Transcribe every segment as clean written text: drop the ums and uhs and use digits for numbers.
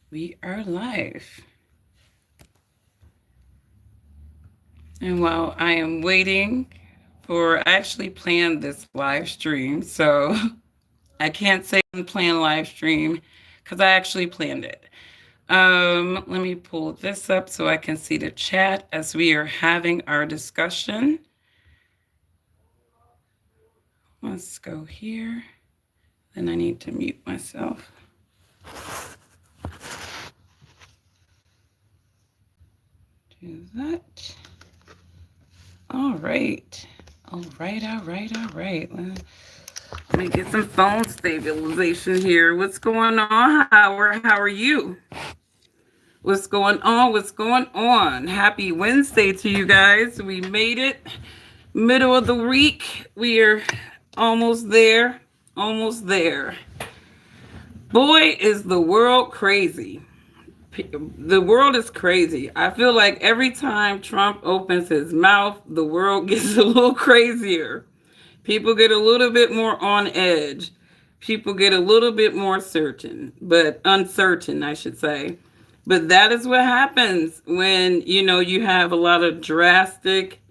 We are live. And while I am waiting I actually planned this live stream, so I can't say unplanned live stream because I actually planned it. Let me pull this up so I can see the chat as we are having our discussion. Let's go here. Then I need to mute myself. Do that. All right. All right. Let me get some phone stabilization here. What's going on, Howard? How are you? What's going on? What's going on? Happy Wednesday to you guys. We made it. Middle of the week. We are almost there. Almost there. Boy, is the world crazy. The world is crazy. I feel like every time Trump opens his mouth, the world gets a little crazier. People get a little bit more on edge. People get a little bit more uncertain, I should say. But that is what happens when, you have a lot of drastic,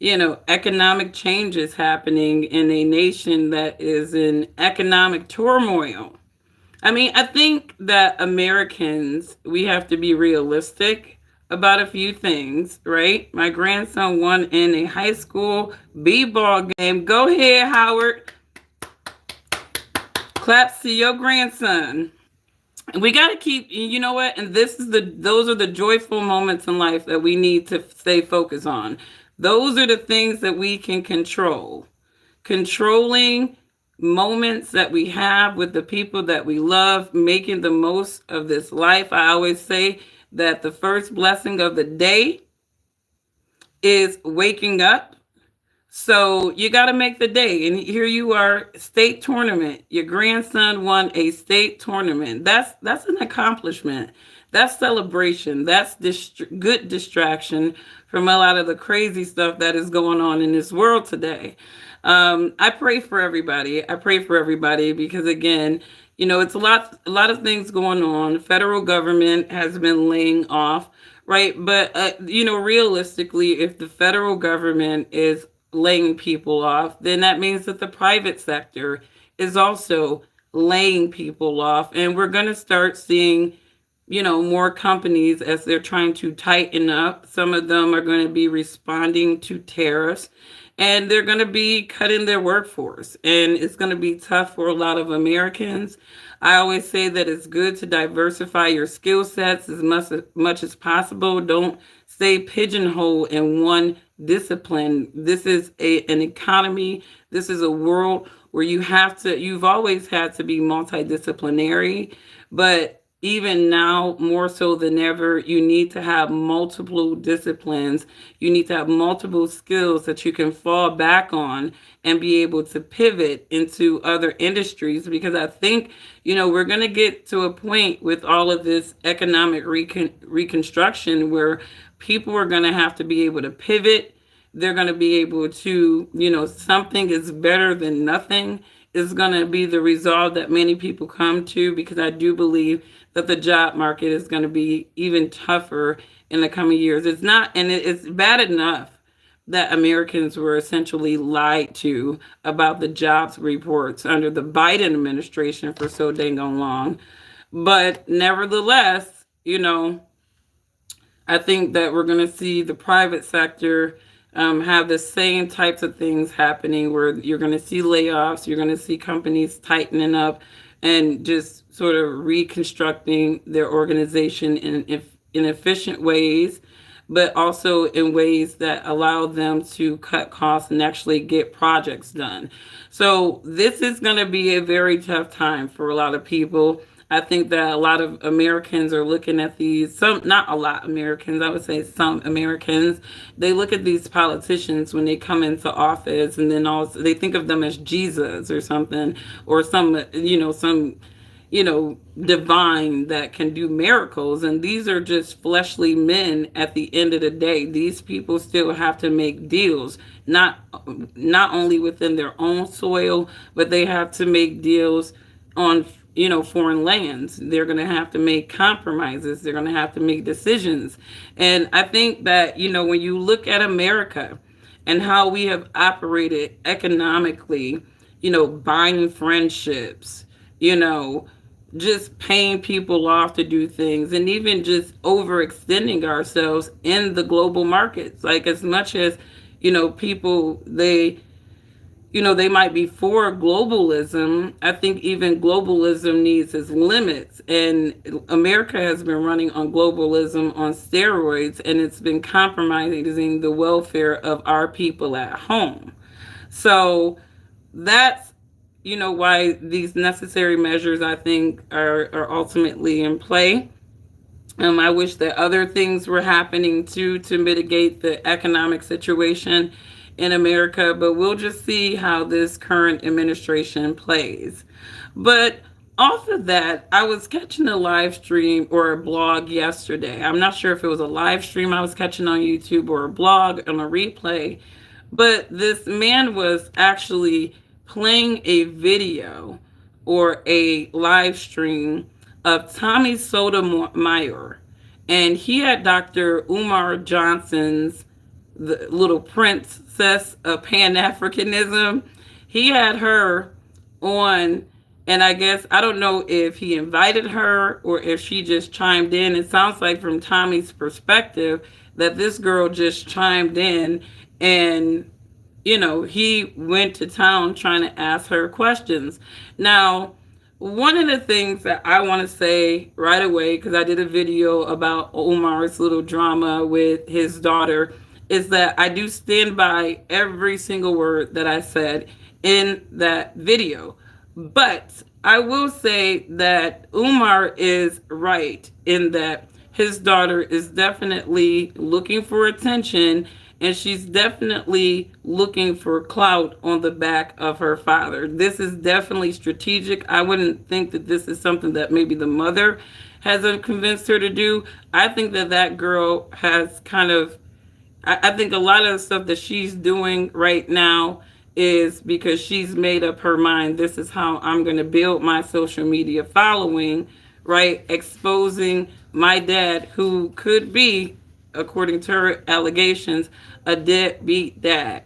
economic changes happening in a nation that is in economic turmoil. I mean, I think that Americans, we have to be realistic about a few things, right? My grandson won in a high school b-ball game. Go ahead, Howard. Claps to your grandson. We got to keep, you know what? And those are the joyful moments in life that we need to stay focused on. Those are the things that we can control. Controlling moments that we have with the people that we love, making the most of this life. I always say that the first blessing of the day is waking up. So you got to make the day. And here you are, state tournament. Your grandson won a state tournament. That's an accomplishment. That's celebration. That's good distraction from a lot of the crazy stuff that is going on in this world today. I pray for everybody. I pray for everybody because, again, it's a lot of things going on. The federal government has been laying off, right? But, realistically, if the federal government is laying people off, then that means that the private sector is also laying people off. And we're going to start seeing, more companies as they're trying to tighten up. Some of them are going to be responding to tariffs. And they're going to be cutting their workforce. And it's going to be tough for a lot of Americans. I always say that it's good to diversify your skill sets as much as possible. Don't stay pigeonholed in one discipline. This is an economy. This is a world where you've always had to be multidisciplinary. But even now, more so than ever, you need to have multiple disciplines. You need to have multiple skills that you can fall back on and be able to pivot into other industries. Because I think, we're going to get to a point with all of this economic reconstruction where people are going to have to be able to pivot. They're going to be able to, something is better than nothing is going to be the resolve that many people come to, because I do believe that the job market is going to be even tougher in the coming years. It's not, and it's bad enough that Americans were essentially lied to about the jobs reports under the Biden administration for so dang on long. But nevertheless, I think that we're going to see the private sector have the same types of things happening, where you're going to see layoffs, you're going to see companies tightening up and just sort of reconstructing their organization in efficient ways, but also in ways that allow them to cut costs and actually get projects done. So this is going to be a very tough time for a lot of people. I think that a lot of Americans are looking at not a lot of Americans, I would say some Americans, they look at these politicians when they come into office, and then also they think of them as Jesus or something, or some divine that can do miracles. And these are just fleshly men at the end of the day. These people still have to make deals, not only within their own soil, but they have to make deals on foreign lands. They're going to have to make compromises. They're going to have to make decisions. And I think that, when you look at America and how we have operated economically, buying friendships, you know, just paying people off to do things, and even just overextending ourselves in the global markets. Like, as much as, people, they might be for globalism. I think even globalism needs its limits. And America has been running on globalism on steroids, and it's been compromising the welfare of our people at home. So that's, why these necessary measures, I think, are ultimately in play. I wish that other things were happening too to mitigate the economic situation in America, but we'll just see how this current administration plays. But off of that, I was catching a live stream or a blog yesterday. I'm not sure if it was a live stream I was catching on YouTube or a blog on a replay, but this man was actually playing a video or a live stream of Tommy Sotomayor. And he had Dr. Umar Johnson's The Little Princess of Pan Africanism. He had her on, and I guess, I don't know if he invited her or if she just chimed in. It sounds like, from Tommy's perspective, that this girl just chimed in, and he went to town trying to ask her questions. Now, one of the things that I want to say right away, because I did a video about Omar's little drama with his daughter, is that I do stand by every single word that I said in that video. But I will say that Umar is right in that his daughter is definitely looking for attention, and she's definitely looking for clout on the back of her father. This is definitely strategic. I wouldn't think that this is something that maybe the mother hasn't convinced her to do. I think that that girl has kind of, I think a lot of the stuff that she's doing right now is because she's made up her mind. This is how I'm going to build my social media following, right? Exposing my dad, who could be, according to her allegations, a deadbeat dad.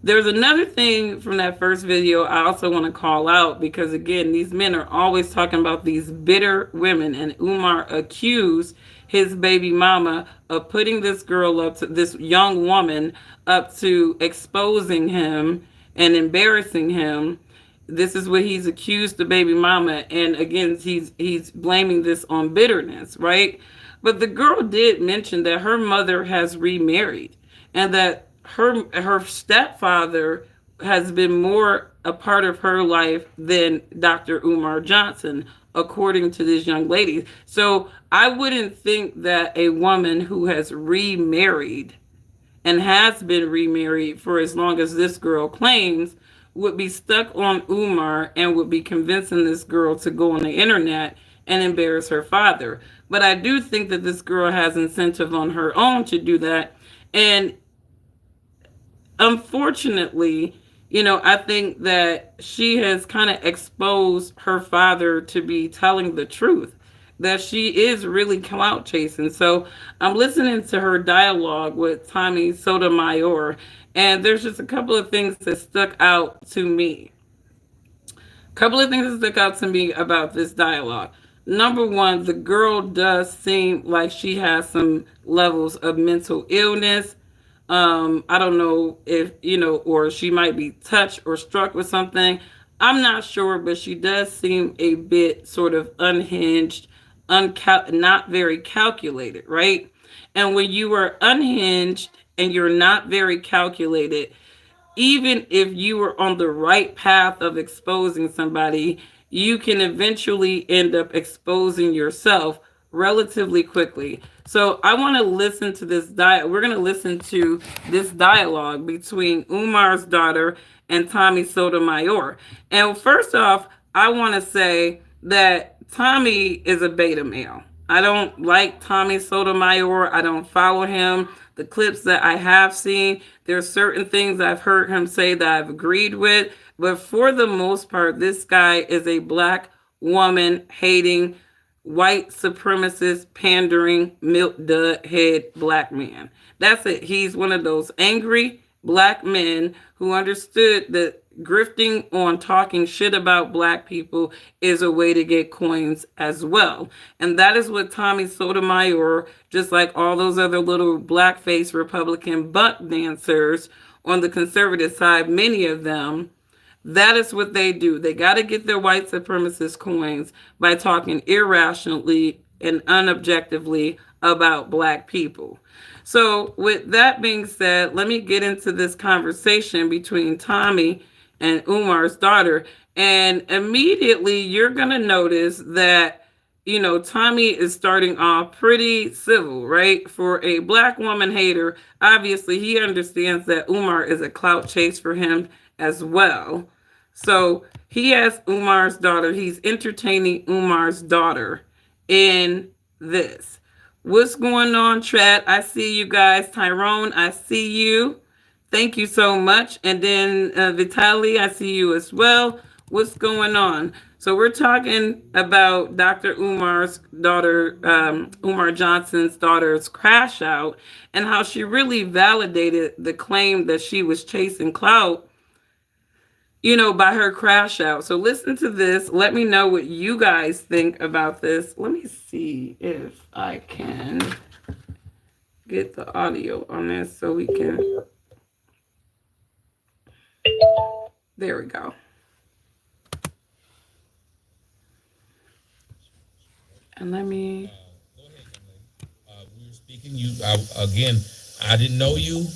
There's another thing from that first video I also want to call out, because again, these men are always talking about these bitter women, and Umar accused his baby mama of putting this girl up to, this young woman up to exposing him and embarrassing him. This is what he's accused the baby mama, and again, he's blaming this on bitterness, right? But the girl did mention that her mother has remarried, and that her stepfather has been more a part of her life than Dr. Umar Johnson, according to this young lady. So I wouldn't think that a woman who has remarried and has been remarried for as long as this girl claims would be stuck on Umar and would be convincing this girl to go on the internet and embarrass her father. But I do think that this girl has incentive on her own to do that. And unfortunately, I think that she has kind of exposed her father to be telling the truth, that she is really clout chasing. So I'm listening to her dialogue with Tommy Sotomayor, and there's just a couple of things that stuck out to me. Couple of things that stuck out to me about this dialogue. Number one, the girl does seem like she has some levels of mental illness. I don't know if, or she might be touched or struck with something. I'm not sure, but she does seem a bit sort of unhinged, not very calculated, right? And when you are unhinged and you're not very calculated, even if you were on the right path of exposing somebody, you can eventually end up exposing yourself relatively quickly. So I want to listen to this we're going to listen to this dialogue between Umar's daughter and Tommy Sotomayor. And first off, I want to say that Tommy is a beta male. I don't like Tommy Sotomayor. I don't follow him. The clips that I have seen, there are certain things I've heard him say that I've agreed with. But for the most part, this guy is a black woman hating, white supremacist, pandering, milk dud head black man. That's it. He's one of those angry black men who understood that grifting on talking shit about black people is a way to get coins as well. And that is what Tommy Sotomayor, just like all those other little blackface Republican buck dancers on the conservative side, many of them, that is what they do. They got to get their white supremacist coins by talking irrationally and unobjectively about black people. So, with that being said, let me get into this conversation between Tommy and Umar's daughter. And immediately you're going to notice that, Tommy is starting off pretty civil, right? For a black woman hater, obviously he understands that Umar is a clout chase for him as well. So he has Umar's daughter. He's entertaining Umar's daughter in this. What's going on, chat? I see you guys. Tyrone, I see you. Thank you so much. And then Vitaly, I see you as well. What's going on? So we're talking about Dr. Umar's daughter, Umar Johnson's daughter's crash out, and how she really validated the claim that she was chasing clout, by her crash out. So listen to this. Let me know what you guys think about this. Let me see if I can get the audio on this so we can. There we go. And let me. Go ahead, young lady. We were speaking. Again, I didn't know you,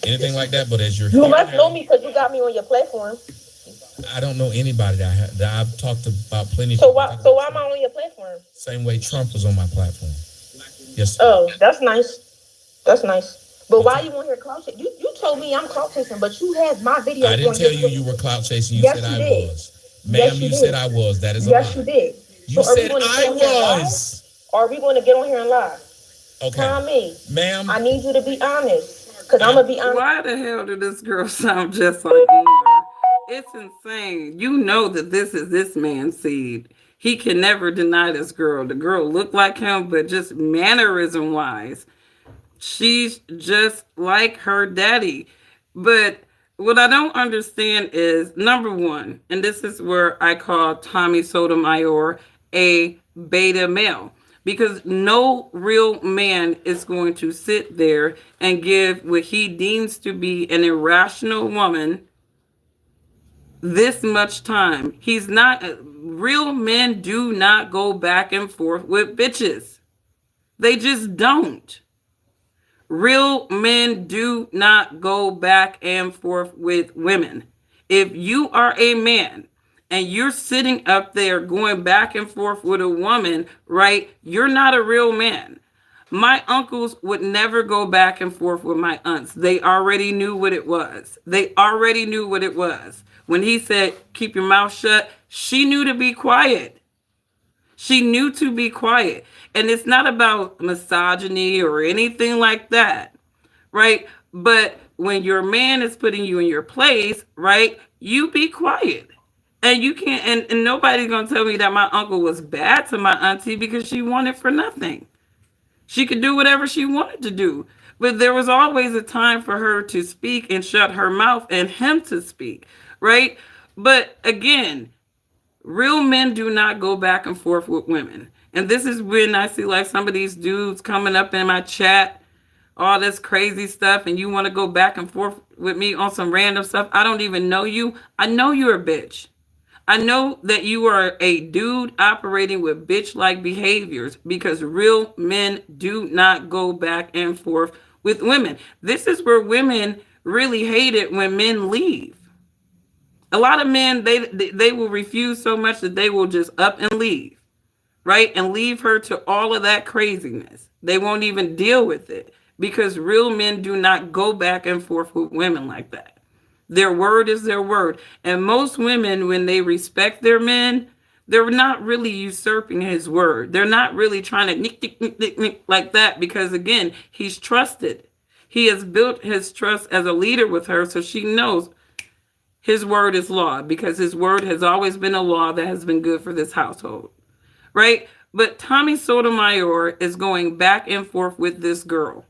anything like that. But as you must know me because you got me on your platform. I don't know anybody that I've talked about plenty. So why am I on your platform? Same way Trump was on my platform. Yes. Oh, that's nice. That's nice. But why you want to hear clout chasing? You told me I'm clout chasing, but you had my video. I didn't tell you were clout chasing. You said I was. Ma'am, you said I was. That is a lie. Yes, you did. You said I was. Or are we going to get on here and lie? Okay. Tommy, ma'am, I need you to be honest. Because I'm going to be honest. Why the hell did this girl sound just like Umar? It's insane. You know that this is this man's seed. He can never deny this girl. The girl looked like him, but just mannerism wise, she's just like her daddy. But what I don't understand is, number one, and this is where I call Tommy Sotomayor a beta male, because no real man is going to sit there and give what he deems to be an irrational woman this much time. He's not. Real men do not go back and forth with bitches. They just don't. Real men do not go back and forth with women. If you are a man and you're sitting up there going back and forth with a woman, right, you're not a real man. My uncles would never go back and forth with my aunts. They already knew what it was. They already knew what it was. When he said, keep your mouth shut, she knew to be quiet. She knew to be quiet. And it's not about misogyny or anything like that, right? But when your man is putting you in your place, right, you be quiet. And you can't, and nobody's going to tell me that my uncle was bad to my auntie because she wanted for nothing. She could do whatever she wanted to do. But there was always a time for her to speak and shut her mouth and him to speak, right? But again, real men do not go back and forth with women. And this is when I see like some of these dudes coming up in my chat, all this crazy stuff, and you want to go back and forth with me on some random stuff. I don't even know you. I know you're a bitch. I know that you are a dude operating with bitch-like behaviors, because real men do not go back and forth with women. This is where women really hate it when men leave. A lot of men, they will refuse so much that they will just up and leave, right? And leave her to all of that craziness. They won't even deal with it, because real men do not go back and forth with women like that. Their word is their word. And most women, when they respect their men, they're not really usurping his word. They're not really trying to nick like that, because again, he's trusted. He has built his trust as a leader with her, so she knows his word is law because his word has always been a law that has been good for this household, right? But Tommy Sotomayor is going back and forth with this girl,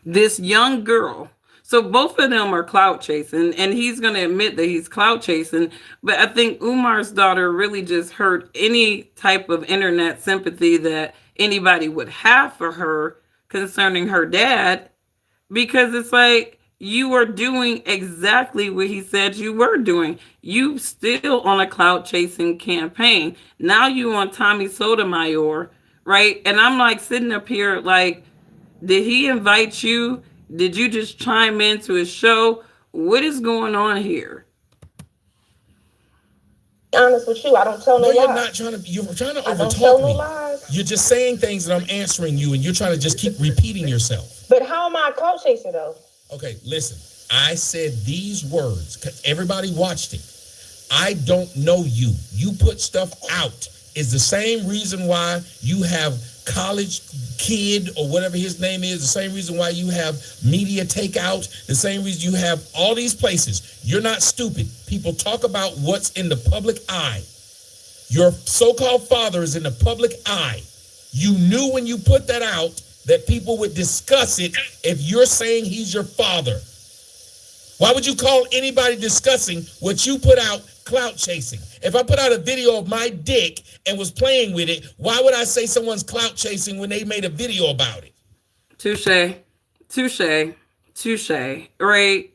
this young girl. So both of them are clout chasing, and he's going to admit that he's clout chasing. But I think Umar's daughter really just hurt any type of internet sympathy that anybody would have for her concerning her dad, because it's like you are doing exactly what he said you were doing. You still on a clout chasing campaign. Now you on Tommy Sotomayor, right? And I'm like sitting up here like, did he invite you? Did you just chime into his show? What is going on here? Honest with you, I don't tell no No, you're lies. not trying to. You're trying to I don't tell overtalk no me. lies. You're just saying things and I'm answering you, and you're trying to just keep repeating yourself. But how am I a clout chaser though? Okay, listen. I said these words 'cause everybody watched it. I don't know you. You put stuff out. Is the same reason why you have College Kid or whatever his name is, the same reason why you have Media Takeout, the same reason you have all these places. You're not stupid. People talk about what's in the public eye. Your so-called father is in the public eye. You knew when you put that out that people would discuss it if you're saying he's your father. Why would you call anybody discussing what you put out clout chasing? If I put out a video of my dick and was playing with it, why would I say someone's clout chasing when they made a video about it? Touche, touche, touche, right?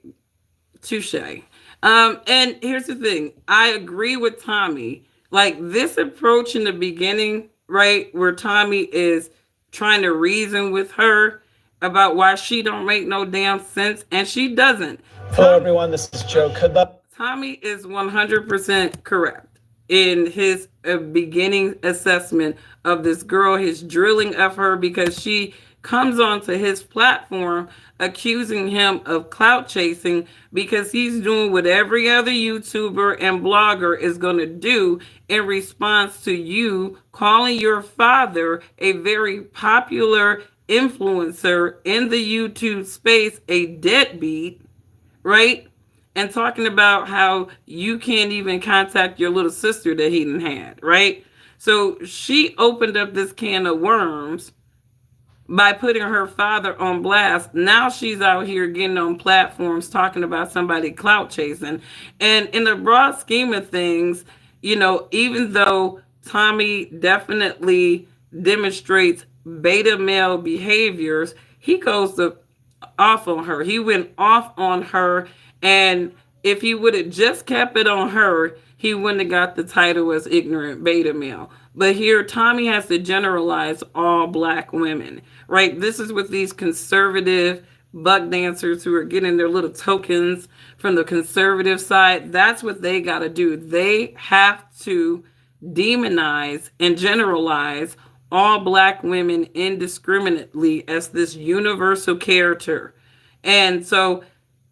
Touche. And here's the thing. I agree with Tommy. Like this approach in the beginning, right, where Tommy is trying to reason with her about why she don't make no damn sense, and she doesn't. Hello, everyone. This is Joe Kudla. Tommy is 100% correct in his beginning assessment of this girl, his drilling of her, because she comes onto his platform accusing him of clout chasing because he's doing what every other YouTuber and blogger is going to do in response to you calling your father, a very popular influencer in the YouTube space, a deadbeat, right? And talking about how you can't even contact your little sister that he didn't had, right? So she opened up this can of worms by putting her father on blast. Now she's out here getting on platforms talking about somebody clout chasing. And in the broad scheme of things, you know, even though Tommy definitely demonstrates beta male behaviors, he goes off on her. He went off on her. And if he would have just kept it on her, he wouldn't have got the title as ignorant beta male. But here, Tommy has to generalize all black women, right? This is with these conservative buck dancers who are getting their little tokens from the conservative side. That's what they got to do. They have to demonize and generalize all black women indiscriminately as this universal character. And so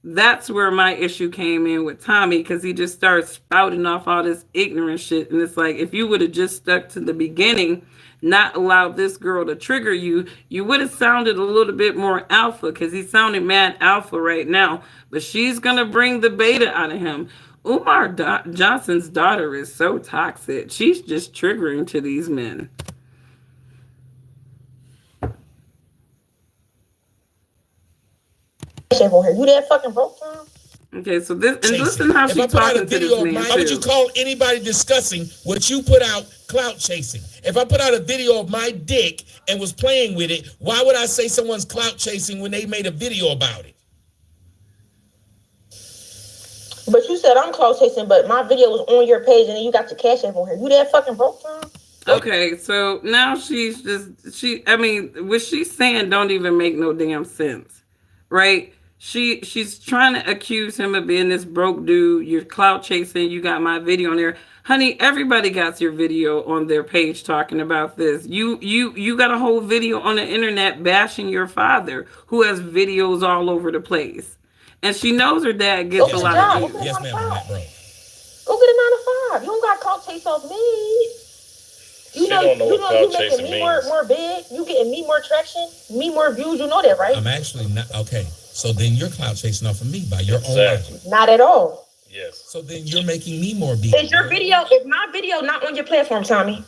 that's where my issue came in with Tommy, because he just started spouting off all this ignorant shit. And it's like, if you would have just stuck to the beginning, not allowed this girl to trigger you, you would have sounded a little bit more alpha, because he's sounding mad alpha right now. But she's going to bring the beta out of him. Umar Johnson's daughter is so toxic. She's just triggering to these men. You that fucking broke, Tom? Okay, so this, and listen how she's talking to this man. Why would you call anybody discussing what you put out clout chasing? If I put out a video of my dick and was playing with it, why would I say someone's clout chasing when they made a video about it? But you said I'm clout chasing, but my video was on your page and then you got your cash app on here. You that fucking broke, Tom? Okay, so now I mean, what she's saying don't even make no damn sense, right? She's trying to accuse him of being this broke dude. You're clout chasing. You got my video on there. Honey, everybody got your video on their page talking about this. You got a whole video on the internet bashing your father, who has videos all over the place. And she knows her dad gets a lot of views. Yes, ma'am, on that, bro. Go get a 9 to 5. You don't got clout chase off me. You know you making me more big. You getting me more traction, me more views. You know that, right? I'm actually not. Okay. So then you're clout chasing off of me by your own Exactly. Not at all. Yes. So then you're making me more beat. Is my video not on your platform, Tommy?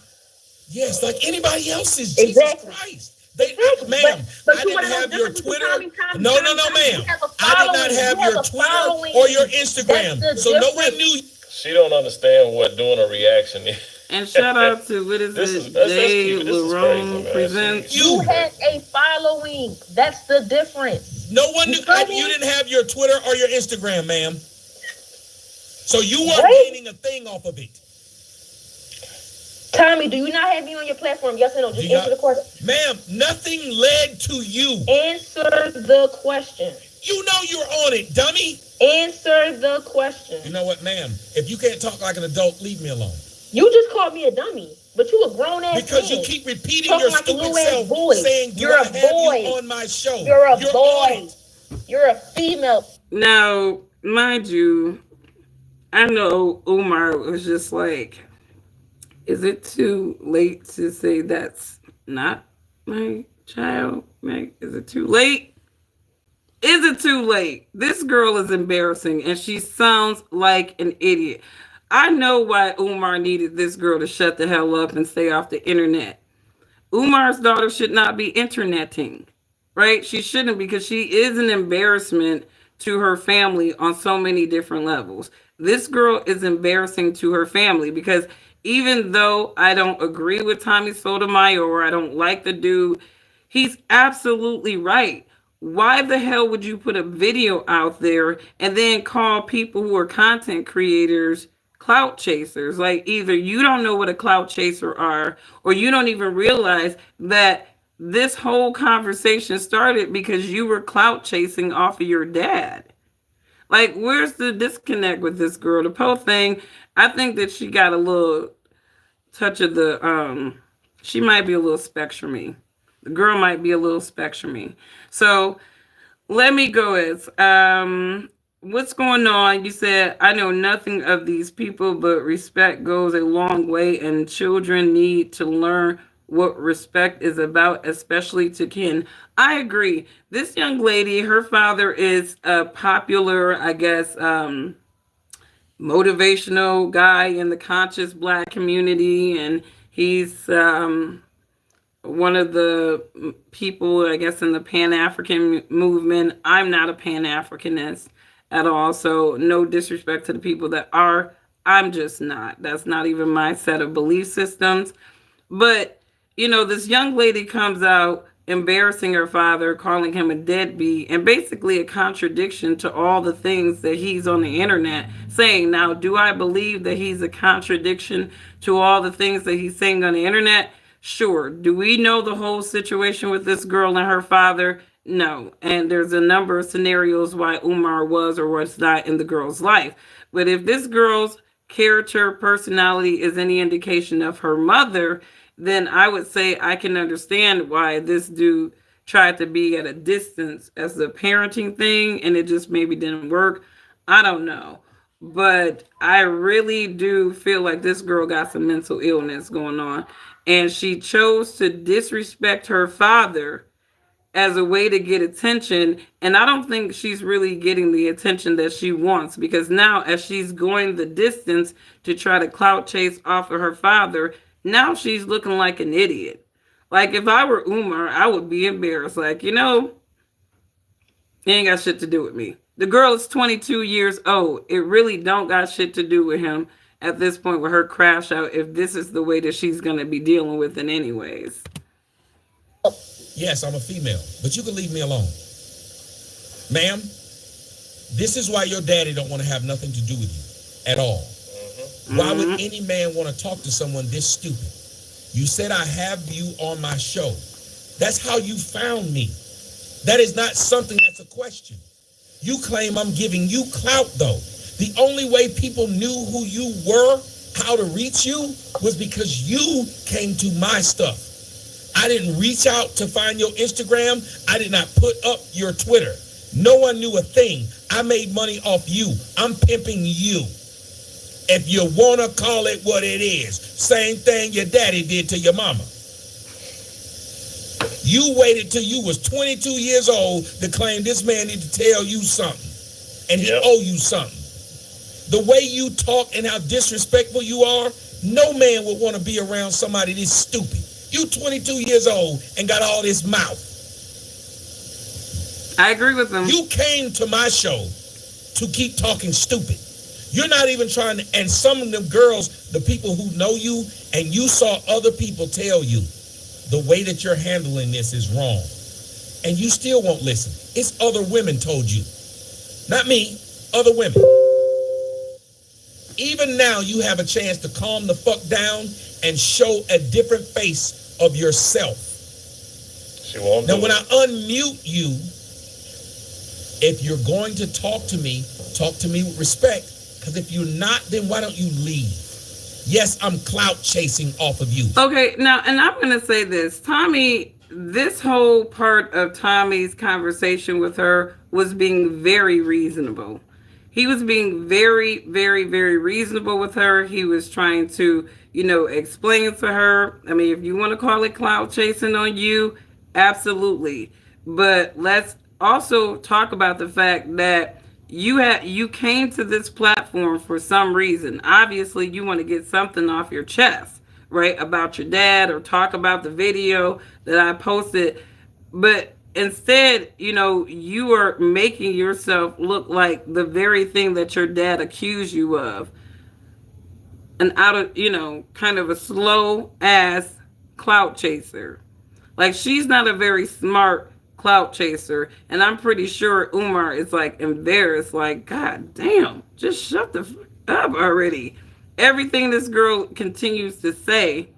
Yes, like anybody else's. Exactly. Jesus Christ. Exactly. Ma'am, But I you didn't wanna know have the your difference between Twitter. Tommy, No, Tommy, ma'am. you have a I did not following. have You have your a Twitter following. or your Instagram. That's the So no difference. one knew. She don't understand what doing a reaction is. And shout out to what is This it? is- let's Jay keep it- this is crazy, Larone man. presents. You have a following. That's the difference. No one knew. You feel me? You didn't have your Twitter or your Instagram, ma'am. So you weren't Right? gaining a thing off of it. Tommy, do you not have me on your platform? Yes or no? Just answer the question. Ma'am, nothing led to you. Answer the question. You know you're on it, dummy. Answer the question. You know what, ma'am? If you can't talk like an adult, leave me alone. You just called me a dummy, but you a grown ass Because man. you keep repeating Talking your like a stupid little ass self, boy. saying, "Do You're I a have boy. you on my show?" You're a on boy. it. You're a female. Now, mind you, I know Umar was just like, is it too late to say that's not my child? Meg, is it too late? Is it too late? This girl is embarrassing and she sounds like an idiot. I know why Umar needed this girl to shut the hell up and stay off the internet. Umar's daughter should not be interneting, right? She shouldn't, because she is an embarrassment to her family on so many different levels. This girl is embarrassing to her family because even though I don't agree with Tommy Sotomayor or I don't like the dude, he's absolutely right. Why the hell would you put a video out there and then call people who are content creators clout chasers? Like, either you don't know what a clout chaser are, or you don't even realize that this whole conversation started because you were clout chasing off of your dad. Like, where's the disconnect with this girl? The Poe thing, I think that she got a little touch of the she might be a little spectrumy. The girl might be a little spectrumy. So let me go as what's going on? You said, I know nothing of these people, but respect goes a long way, and children need to learn what respect is about, especially to kin. I agree. This young lady, her father is a popular, I guess, motivational guy in the conscious Black community, and he's one of the people, I guess, in the Pan-African movement. I'm not a Pan-Africanist at all, so no disrespect to the people that are. I'm just not. That's not even my set of belief systems. But, you know, this young lady comes out embarrassing her father, calling him a deadbeat, and basically a contradiction to all the things that he's on the internet saying. Now, do I believe that he's a contradiction to all the things that he's saying on the internet? Sure. Do we know the whole situation with this girl and her father? No. And there's a number of scenarios why Umar was or was not in the girl's life. But if this girl's character, personality is any indication of her mother, then I would say I can understand why this dude tried to be at a distance as a parenting thing, and it just maybe didn't work. I don't know. But I really do feel like this girl got some mental illness going on, and she chose to disrespect her father as a way to get attention. And I don't think she's really getting the attention that she wants, because now as she's going the distance to try to clout chase off of her father, now she's looking like an idiot. Like, if I were Umar, I would be embarrassed. Like, you know, he ain't got shit to do with me. The girl is 22 years old. It really don't got shit to do with him at this point with her crash out, if this is the way that she's going to be dealing with it anyways. Yes, I'm a female, but you can leave me alone. Ma'am, this is why your daddy don't want to have nothing to do with you at all. Why would any man want to talk to someone this stupid? You said, I have you on my show. That's how you found me. That is not something that's a question. You claim I'm giving you clout, though. The only way people knew who you were, how to reach you, was because you came to my stuff. I didn't reach out to find your Instagram. I did not put up your Twitter. No one knew a thing. I made money off you. I'm pimping you. If you want to call it what it is. Same thing your daddy did to your mama. You waited till you was 22 years old to claim this man need to tell you something, and he owe you something. The way you talk and how disrespectful you are, no man would want to be around somebody this stupid. You 22 years old and got all this mouth. I agree with him. You came to my show to keep talking stupid. You're not even trying to, and some of them girls, the people who know you, and you saw other people tell you the way that you're handling this is wrong. And you still won't listen. It's other women told you. Not me, other women. Even now, you have a chance to calm the fuck down and show a different face of yourself. She won't. Now, when I unmute you, if you're going to talk to me with respect. Because if you're not, then why don't you leave? Yes, I'm clout chasing off of you. Okay, now, and I'm going to say this. Tommy, this whole part of Tommy's conversation with her was being very reasonable. He was being very, very, very reasonable with her. He was trying to, explain to her. I mean, if you want to call it clout chasing on you, absolutely. But let's also talk about the fact that you came to this platform for some reason. Obviously, you want to get something off your chest, right? About your dad, or talk about the video that I posted. But instead, you are making yourself look like the very thing that your dad accused you of. And out of, kind of a slow ass clout chaser. Like, she's not a very smart clout chaser. And I'm pretty sure Umar is like embarrassed, like, God damn, just shut the fuck up already. Everything this girl continues to say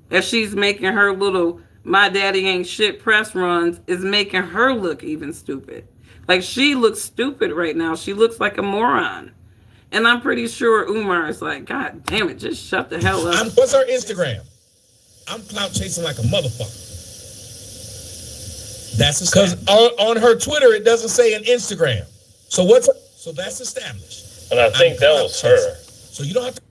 as she's making her little "my daddy ain't shit" press runs is making her look even stupid. Like, she looks stupid right now. She looks like a moron. And I'm pretty sure Umar is like, God damn it, just shut the hell up. What's her Instagram? I'm clout chasing like a motherfucker. That's because on her Twitter it doesn't say an Instagram. So that's established. And I think that was her. So you don't have to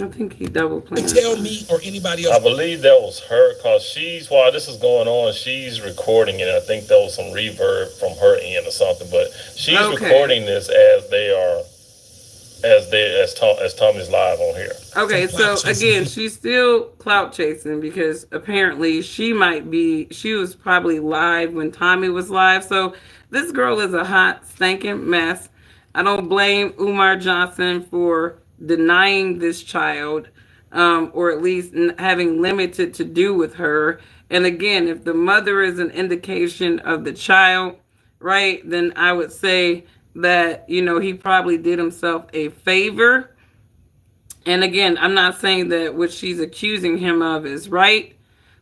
I think he double planned. tell me or anybody else. I believe that was her, because while this is going on, she's recording it. I think there was some reverb from her end or something, but she's recording this as Tommy's live on here. Okay, so again, she's still clout chasing because apparently she was probably live when Tommy was live. So this girl is a hot, stinking mess. I don't blame Umar Johnson for denying this child, or at least having limited to do with her. And again, if the mother is an indication of the child, right, then I would say that, he probably did himself a favor. And again, I'm not saying that what she's accusing him of is right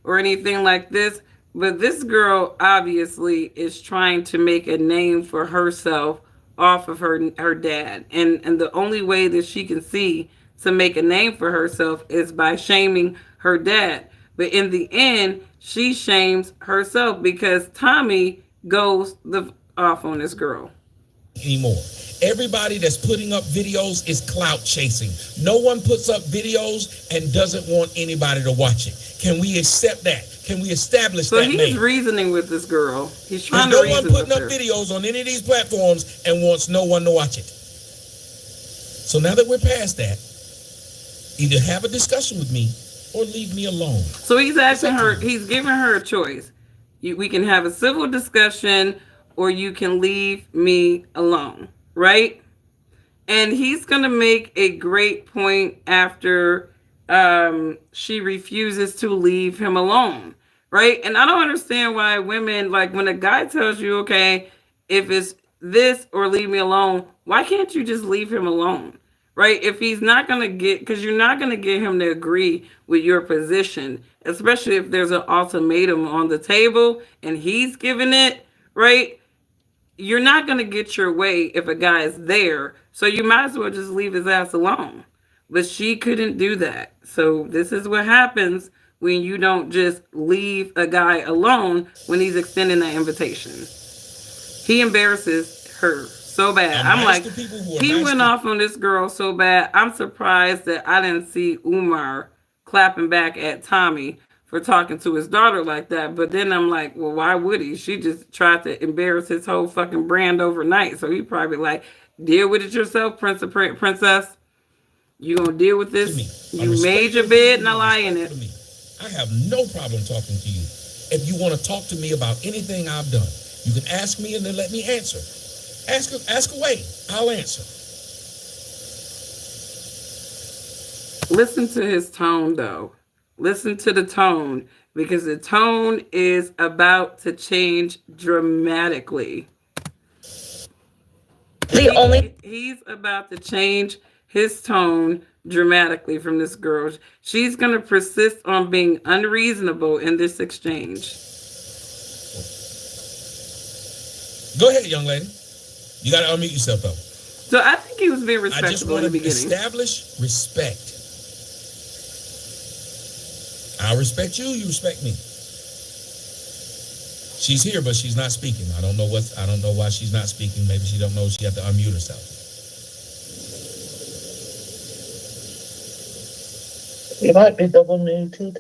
or anything like this, but this girl obviously is trying to make a name for herself off of her dad. And the only way that she can see to make a name for herself is by shaming her dad. But in the end, she shames herself because Tommy goes off on this girl. Anymore. Everybody that's putting up videos is clout chasing. No one puts up videos and doesn't want anybody to watch it. Can we accept that? Can we establish that? So he's reasoning with this girl. He's trying to reason with her. No one putting up videos on any of these platforms and wants no one to watch it. So now that we're past that, either have a discussion with me or leave me alone. So he's asking her, he's giving her a choice. We can have a civil discussion or you can leave me alone, right? And he's going to make a great point after she refuses to leave him alone, right? And I don't understand why women, like when a guy tells you, okay, if it's this or leave me alone, why can't you just leave him alone, right? If he's not going to because you're not going to get him to agree with your position, especially if there's an ultimatum on the table and he's giving it, right? You're not going to get your way if a guy is there. So you might as well just leave his ass alone. But she couldn't do that. So this is what happens when you don't just leave a guy alone when he's extending that invitation. He embarrasses her so bad. I'm I'm nice like, to people who are he nice went to. off on this girl so bad. I'm surprised that I didn't see Umar clapping back at Tommy for talking to his daughter like that. But then I'm like, well, why would he? She just tried to embarrass his whole fucking brand overnight. So he probably like, deal with it yourself, princess. You gonna deal with To me, this? a You made your respectful bed, people and I who are lie in respectful it. to me. I have no problem talking to you. If you want to talk to me about anything I've done, you can ask me and then let me answer. Ask away. I'll answer. Listen to his tone, though. Listen to the tone because the tone is about to change dramatically. The only He's about to change his tone dramatically from this girl. She's going to persist on being unreasonable in this exchange. Go ahead, young lady. You got to unmute yourself, though. So I think he was being I just respectable in want the to beginning. establish respect. I respect you. You respect me. She's here, but she's not speaking. I don't know why she's not speaking. Maybe she don't know she had to unmute herself. You might be double muted.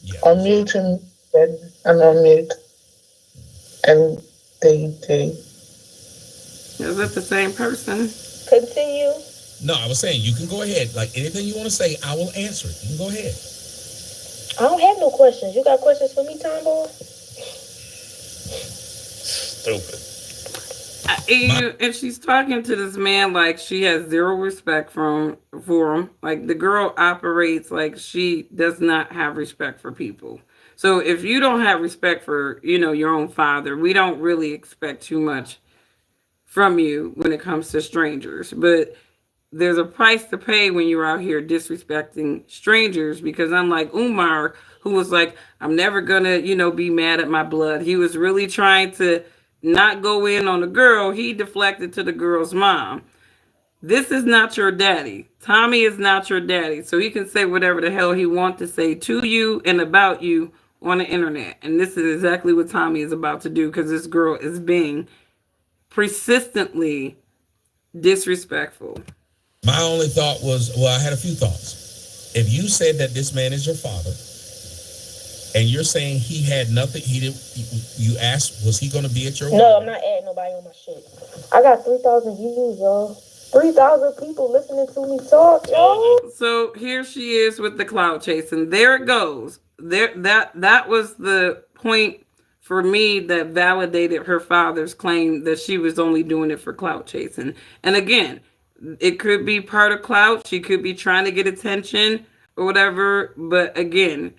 Yeah. Unmute and then unmute. And the Is that the same person? continue. No, I was saying you can go ahead. Like anything you want to say, I will answer it. You can go ahead. I don't have no questions. You got questions for me, Tom Boy? Stupid. And she's talking to this man like she has zero respect for him. Like the girl operates like she does not have respect for people. So if you don't have respect for, your own father, we don't really expect too much from you when it comes to strangers. But there's a price to pay when you're out here disrespecting strangers because unlike Umar, who was like, I'm never gonna, be mad at my blood. He was really trying to not go in on the girl. He deflected to the girl's mom. This is not your daddy. Tommy is not your daddy. So he can say whatever the hell he wants to say to you and about you on the internet. And this is exactly what Tommy is about to do because this girl is being persistently disrespectful. My only thought was, well, I had a few thoughts. If you said that this man is your father, and you're saying he had nothing, he didn't. You asked, was he going to be at your? No, I'm not adding nobody on my shit. I got 3,000 views, y'all. 3,000 people listening to me talk, y'all. So here she is with the clout chasing. There it goes. That was the point for me that validated her father's claim that she was only doing it for clout chasing. And again, it could be part of clout. She could be trying to get attention or whatever. But again,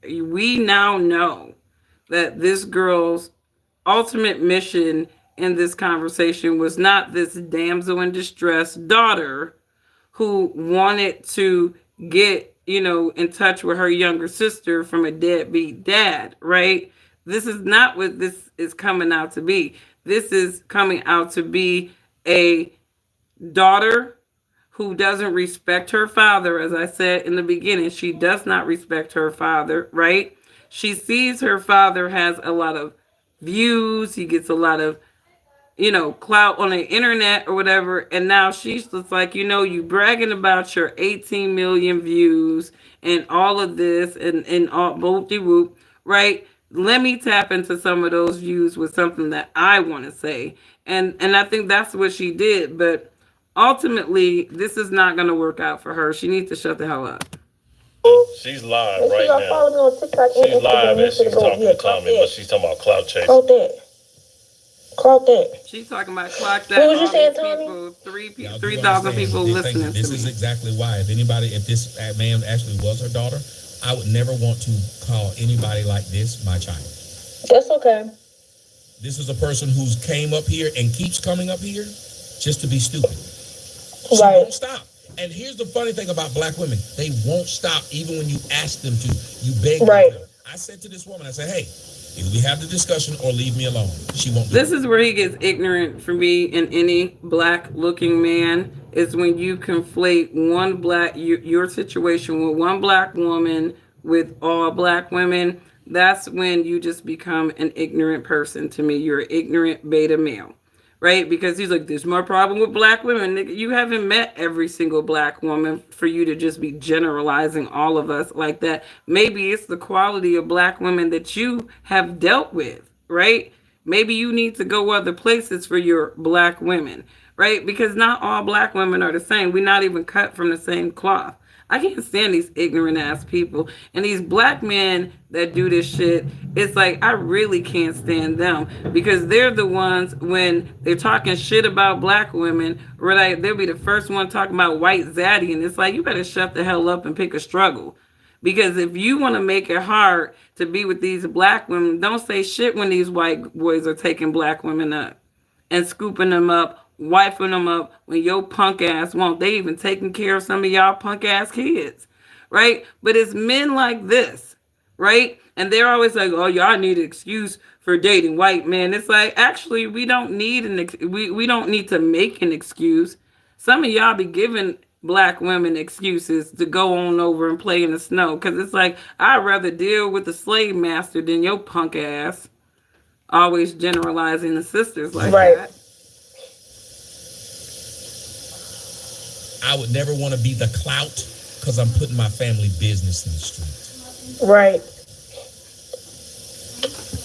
we now know that this girl's ultimate mission in this conversation was not this damsel in distress daughter who wanted to get, in touch with her younger sister from a deadbeat dad, right? This is not what this is coming out to be. This is coming out to be a daughter who doesn't respect her father. As I said in the beginning, she does not respect her father, right? She sees her father has a lot of views. He gets a lot of, clout on the internet or whatever. And now she's just like, you bragging about your 18 million views and all of this and all whoop-de-whoop, right? Let me tap into some of those views with something that I want to say. And I think that's what she did. But ultimately, this is not going to work out for her. She needs to shut the hell up. She's live Make sure right y'all now. follow me on TikTok and She's Instagram. live and Make sure she's to go- talking yeah, to Tommy, but she's talking about clout chasing. Clout that. Clout that. She's talking about clock that. What was you all saying, these Tommy? people, Y'all do 3,000 understand. people Thank listening you. This to is me. exactly why. If this man actually was her daughter, I would never want to call anybody like this my child. That's okay. This is a person who's came up here and keeps coming up here just to be stupid. She Right. won't stop. And here's the funny thing about black women. They won't stop even when you ask them to. You beg Right. them. I said to this woman, I said, hey, either we have the discussion or leave me alone. She won't do This it. is where he gets ignorant for me in any black looking man is when you conflate your situation with one black woman with all black women. That's when you just become an ignorant person to me. You're an ignorant beta male. right? Because he's like, there's more problem with black women. Nigga, you haven't met every single black woman for you to just be generalizing all of us like that. Maybe it's the quality of black women that you have dealt with, right? Maybe you need to go other places for your black women, right? Because not all black women are the same. We're not even cut from the same cloth. I can't stand these ignorant ass people. And these black men that do this shit, it's like, I really can't stand them because they're the ones when they're talking shit about black women, right? They'll be the first one talking about white zaddy. And it's like, you better shut the hell up and pick a struggle. Because if you want to make it hard to be with these black women, don't say shit when these white boys are taking black women up and scooping them up, wifing them up when your punk ass won't. They even taking care of some of y'all punk ass kids, right? But it's men like this, right? And they're always like, oh, y'all need an excuse for dating white men. It's like, actually, we don't need we don't need to make an excuse. Some of y'all be giving black women excuses to go on over and play in the snow because it's like, I'd rather deal with the slave master than your punk ass. Always generalizing the sisters like that. I would never want to be the clout because I'm putting my family business in the street. Right.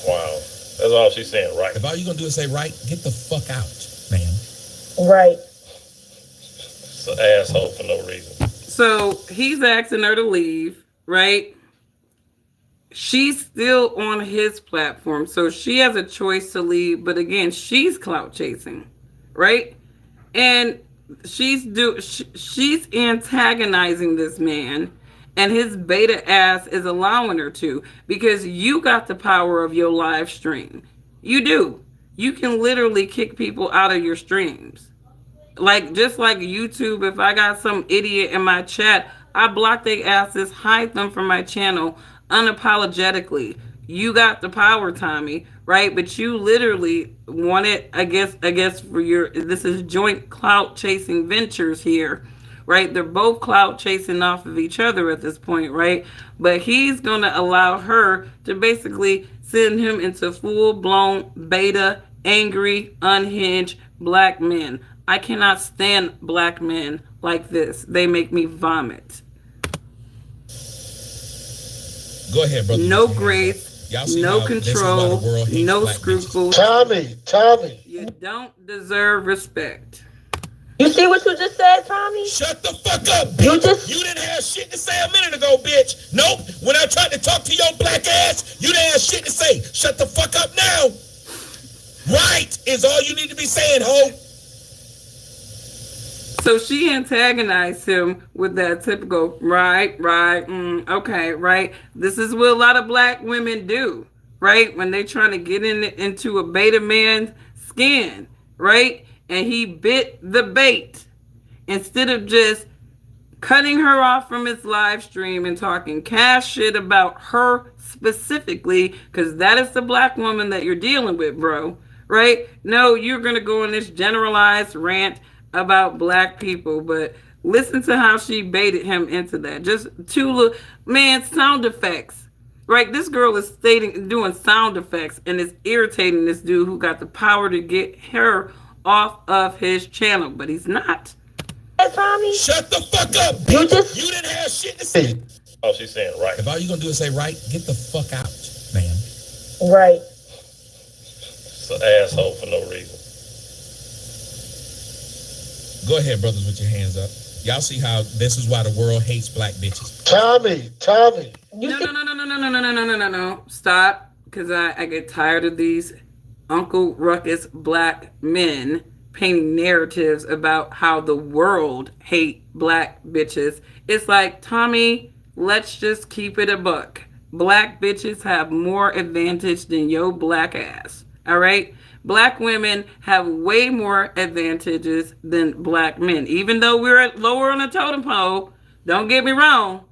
Wow. That's all she's saying, right. If all you're going to do is say right, get the fuck out, man. Right. It's an asshole for no reason. So he's asking her to leave, right? She's still on his platform. So she has a choice to leave. But again, she's clout chasing, right? And she's antagonizing this man, and his beta ass is allowing her to, because you got the power of your live stream. You do. You can literally kick people out of your streams. Like, just like YouTube, if I got some idiot in my chat, I block their asses, hide them from my channel unapologetically. You got the power, Tommy, right? But you literally want it, I guess for your, this is joint clout chasing ventures here, right? They're both clout chasing off of each other at this point, right? But he's going to allow her to basically send him into full-blown beta, angry, unhinged black men. I cannot stand black men like this. They make me vomit. Go ahead, brother. No grace. No control, no scruples. Tommy. You don't deserve respect. You see what you just said, Tommy? Shut the fuck up, bitch. You didn't have shit to say a minute ago, bitch. Nope. When I tried to talk to your black ass, you didn't have shit to say. Shut the fuck up now. Right is all you need to be saying, ho. So she antagonized him with that typical, right, okay, right. This is what a lot of black women do, right? When they trying to get into a beta man's skin, right? And he bit the bait. Instead of just cutting her off from his live stream and talking cash shit about her specifically, because that is the black woman that you're dealing with, bro, right? No, you're going to go on this generalized rant about black people, but listen to how she baited him into that. Just two little, man, sound effects, right? This girl is doing sound effects, and it's irritating this dude who got the power to get her off of his channel, but he's not. Hey, Tommy. Shut the fuck up, bitch. You didn't have shit to say. Oh, she's saying right. If all you're gonna do is say right, get the fuck out, man. Right. It's an asshole for no reason. Go ahead, brothers, with your hands up. Y'all see how this is why the world hates black bitches. Tommy. No. Stop, because I get tired of these Uncle Ruckus black men painting narratives about how the world hate black bitches. It's like, Tommy, let's just keep it a buck. Black bitches have more advantage than your black ass. All right? Black women have way more advantages than black men. Even though we're lower on the totem pole, don't get me wrong,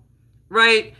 right?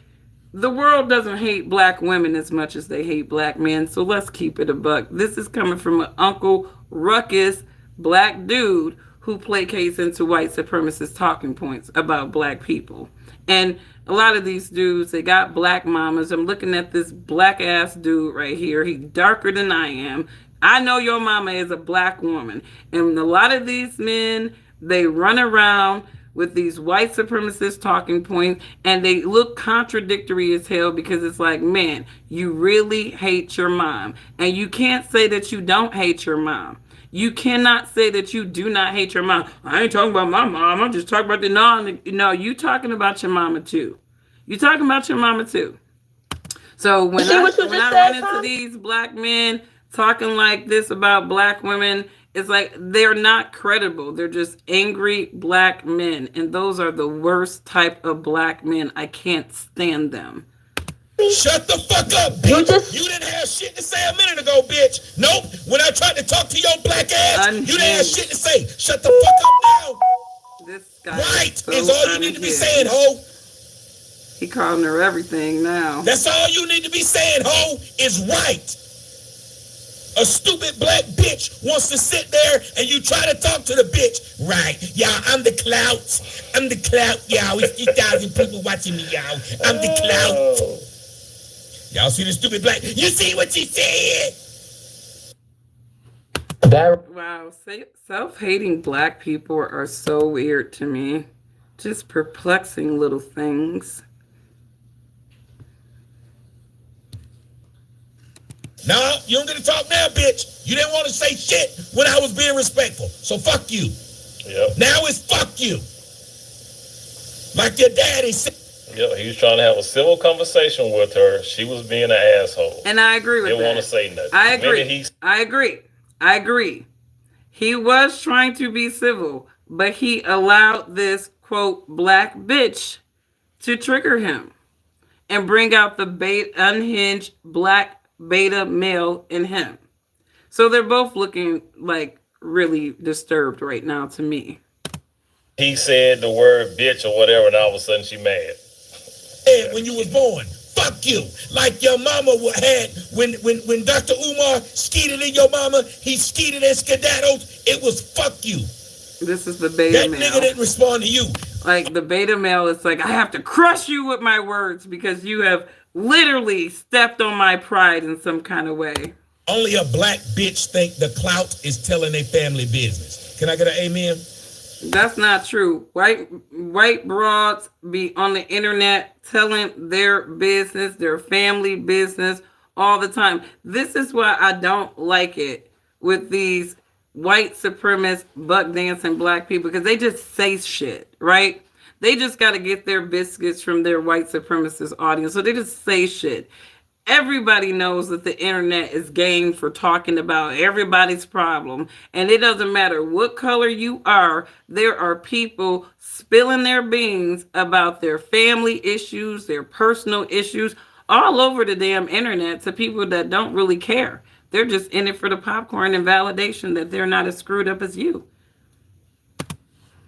The world doesn't hate black women as much as they hate black men, so let's keep it a buck. This is coming from an Uncle Ruckus black dude who placates into white supremacist talking points about black people. And a lot of these dudes, they got black mamas. I'm looking at this black ass dude right here. He's darker than I am. I know your mama is a black woman. And a lot of these men, they run around with these white supremacist talking points and they look contradictory as hell because it's like, man, you really hate your mom. And you can't say that you don't hate your mom. You cannot say that you do not hate your mom. I ain't talking about my mom. I'm just talking about the non. No, you talking about your mama too. You talking about your mama too. So when I run into these black men talking like this about black women, it's like they're not credible. They're just angry black men, and those are the worst type of black men. I can't stand them. Shut the fuck up, bitch. You didn't have shit to say a minute ago, bitch. Nope. When I tried to talk to your black ass, you didn't have shit to say. Shut the fuck up now. This guy right is all you need to be saying, ho. He calling her everything now. That's all you need to be saying, ho, is right. A stupid black bitch wants to sit there and you try to talk to the bitch. Right. Y'all, I'm the clout. I'm the clout, y'all. It's 3,000 people watching me, y'all. I'm the clout. Y'all see the stupid black? You see what she said? Wow. Self-hating black people are so weird to me. Just perplexing little things.No, you don't get to talk now, bitch. You didn't want to say shit when I was being respectful. So fuck you. Yep. Now it's fuck you. Like your daddy said. Yeah, he was trying to have a civil conversation with her. She was being an asshole. And I agree with that. Didn't want to say nothing. I agree. He was trying to be civil, but he allowed this, quote, black bitch to trigger him and bring out the unhinged black beta male in him. So they're both looking like really disturbed right now to me. He said the word bitch or whatever, and all of a sudden she mad. And when you was born, fuck you. Like your mama had when Dr. Umar skeeted in your mama, he skeeted and skedaddled. It was fuck you. This is the beta male. That nigga didn't respond to you. Like the beta male is like, I have to crush you with my words because you have literally stepped on my pride in some kind of way. Only a black bitch think the clout is telling their family business. Can I get an amen? That's not true. White broads be on the internet telling their business, their family business all the time. This is why I don't like it with these white supremacist buck dancing black people, because they just say shit, right? They just got to get their biscuits from their white supremacist audience. So they just say shit. Everybody knows that the internet is game for talking about everybody's problem. And it doesn't matter what color you are. There are people spilling their beans about their family issues, their personal issues, all over the damn internet to people that don't really care. They're just in it for the popcorn and validation that they're not as screwed up as you.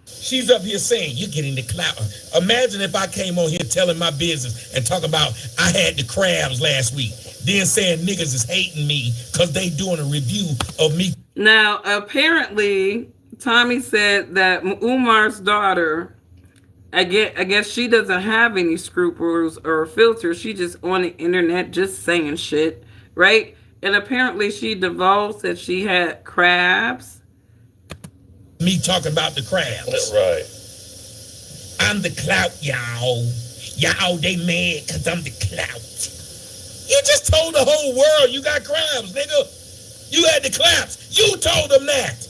She's up here saying, you're getting the clout. Imagine if I came on here telling my business and talk about I had the crabs last week. Then saying niggas is hating me because they doing a review of me. Now, apparently, Tommy said that Umar's daughter, I guess she doesn't have any scruples or filters. She just on the internet just saying shit, right? And apparently she divulged that she had crabs. Me talking about the crabs. That's right. I'm the clout, y'all. Y'all, they mad because I'm the clout. You just told the whole world you got crabs, nigga. You had the claps. You told them that.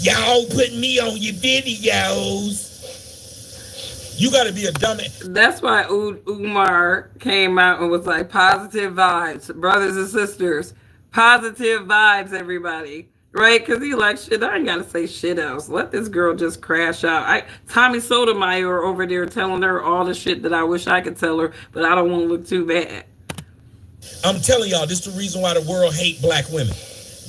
Y'all put me on your videos. You got to be a dummy. That's why Umar came out and was like, positive vibes, brothers and sisters. Positive vibes, everybody. Right? Because he like, shit, I ain't got to say shit else. Let this girl just crash out. Tommy Sotomayor over there telling her all the shit that I wish I could tell her, but I don't want to look too bad. I'm telling y'all, this is the reason why the world hate black women.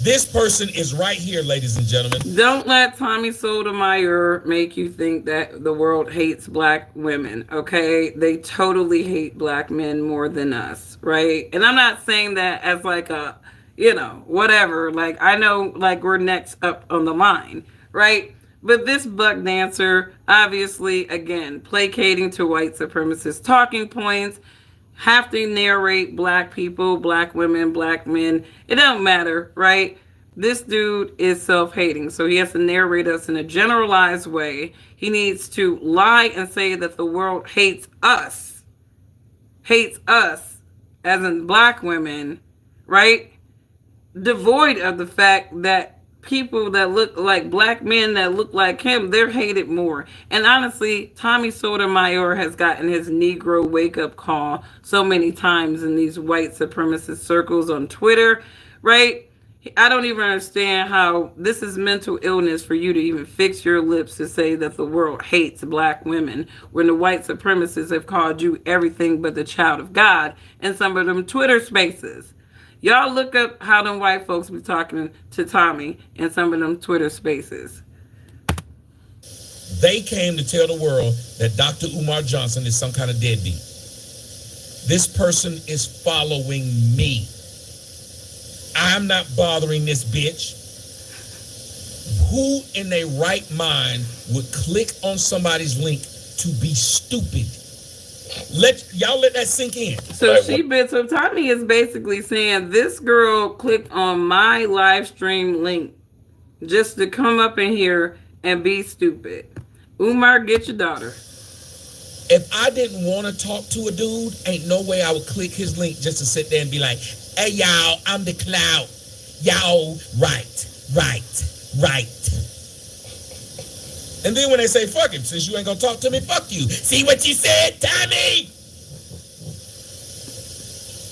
This person is right here, ladies and gentlemen. Don't let Tommy Sotomayor make you think that the world hates black women, okay? They totally hate black men more than us, right? And I'm not saying that as like a, whatever. Like, I know, like, we're next up on the line, right? But this buck dancer, obviously, again, placating to white supremacist talking points. have to narrate black people, black women, black men. It don't matter, right? This dude is self-hating, so he has to narrate us in a generalized way. He needs to lie and say that the world hates us as in black women, right? Devoid of the fact that people that look like black men that look like him, they're hated more. And honestly, Tommy Sotomayor has gotten his Negro wake up call so many times in these white supremacist circles on Twitter, right? I don't even understand how this is mental illness for you to even fix your lips to say that the world hates black women when the white supremacists have called you everything but the child of God in some of them Twitter spaces. Y'all look up how them white folks be talking to Tommy in some of them Twitter spaces. They came to tell the world that Dr. Umar Johnson is some kind of deadbeat. This person is following me. I'm not bothering this bitch. Who in their right mind would click on somebody's link to be stupid? Let that sink in. So so Tommy is basically saying this girl clicked on my live stream link just to come up in here and be stupid. Umar, get your daughter. If I didn't want to talk to a dude, ain't no way I would click his link just to sit there and be like, hey, y'all, I'm the clout. Y'all, right. And then when they say, fuck him, since you ain't going to talk to me, fuck you. See what you said, Tommy?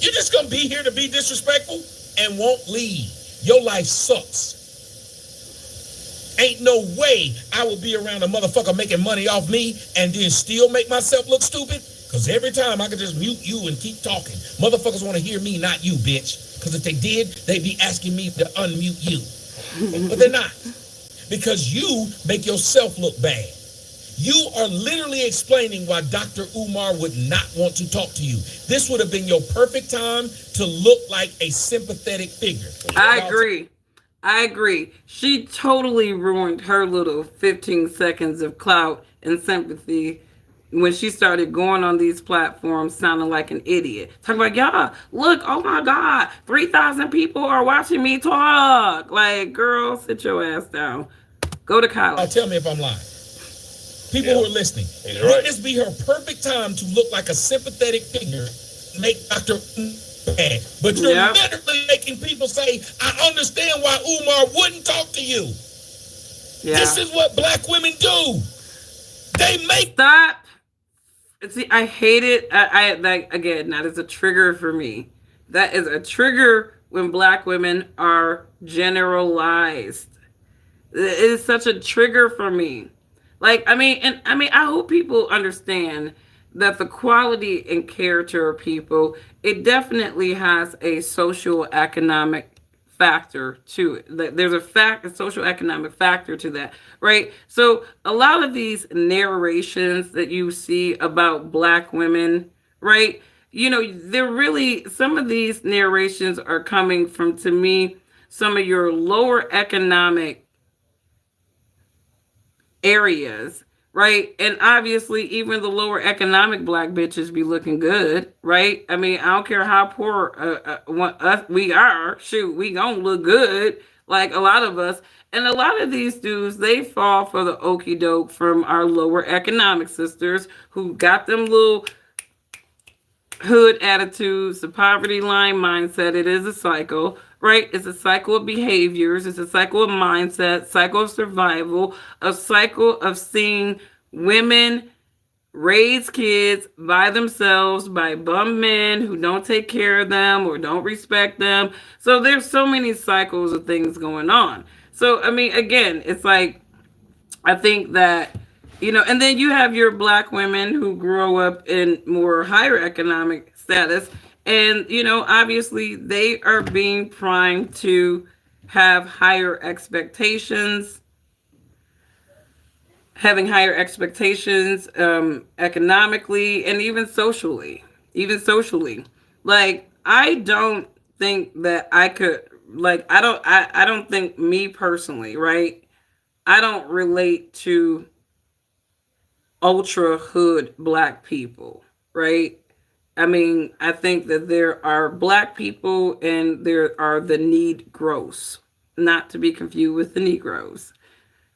You're just going to be here to be disrespectful and won't leave. Your life sucks. Ain't no way I will be around a motherfucker making money off me and then still make myself look stupid. Because every time I could just mute you and keep talking. Motherfuckers want to hear me, not you, bitch. Because if they did, they'd be asking me to unmute you. But they're not. Because you make yourself look bad. You are literally explaining why Dr. Umar would not want to talk to you. This would have been your perfect time to look like a sympathetic figure. I agree. She totally ruined her little 15 seconds of clout and sympathy when she started going on these platforms sounding like an idiot. Talking about, y'all, look, oh my God, 3,000 people are watching me talk. Like, girl, sit your ass down. Go to college. Tell me if I'm lying. People who are listening, wouldn't this be her perfect time to look like a sympathetic figure, make Dr. bad? But you're literally making people say, I understand why Umar wouldn't talk to you. Yeah. This is what black women do. They make... Stop. See, I hate it. I like, again, that is a trigger for me. That is a trigger when black women are generalized. It is such a trigger for me. Like, I hope people understand that the quality and character of people, it definitely has a social economic factor to it. There's a social economic factor to that, right? So a lot of these narrations that you see about black women, right? You know, they're really, some of these narrations are coming from, to me, some of your lower economic areas, right? And obviously, even the lower economic black bitches be looking good, right? I mean, I don't care how poor we are. Shoot, we gonna look good, like a lot of us. And a lot of these dudes, they fall for the okie doke from our lower economic sisters who got them little hood attitudes, the poverty line mindset. It is a cycle, right? It's a cycle of behaviors. It's a cycle of mindset, cycle of survival, a cycle of seeing women raise kids by themselves by bum men who don't take care of them or don't respect them. So there's so many cycles of things going on. So, I mean, again, it's like, I think that, you know, and then you have your black women who grow up in more higher economic status. And, you know, obviously they are being primed to have higher expectations, having higher expectations economically and even socially. Like, I don't think that I could, like, I don't think me personally, right? I don't relate to ultra hood black people, right? I mean, I think that there are black people and there are the Negroes, not to be confused with the Negroes,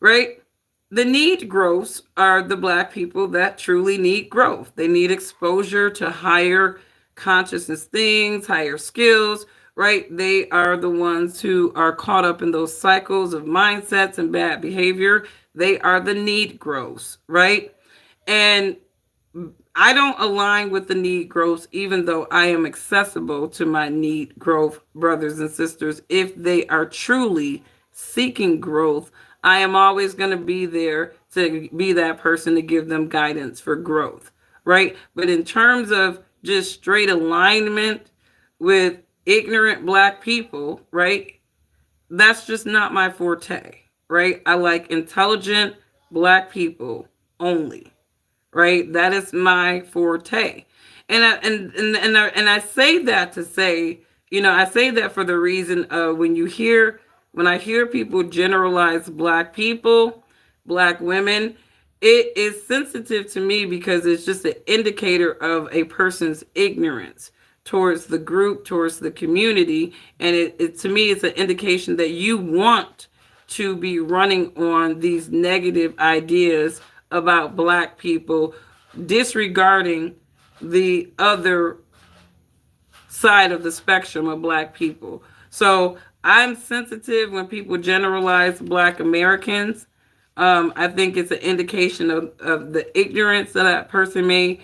right? The Negroes are the black people that truly need growth. They need exposure to higher consciousness things, higher skills, right? They are the ones who are caught up in those cycles of mindsets and bad behavior. They are the Negroes, right? And I don't align with the need growth, even though I am accessible to my need growth brothers and sisters. If they are truly seeking growth, I am always going to be there to be that person to give them guidance for growth, right? But in terms of just straight alignment with ignorant black people, right? That's just not my forte, right? I like intelligent black people only, right? That is my forte. And I say that to say, I say that for the reason of when I hear people generalize black people, black women, it is sensitive to me because it's just an indicator of a person's ignorance towards the group, towards the community, and it to me it's an indication that you want to be running on these negative ideas about black people, disregarding the other side of the spectrum of black people. So I'm sensitive when people generalize black Americans. I think it's an indication of the ignorance that person may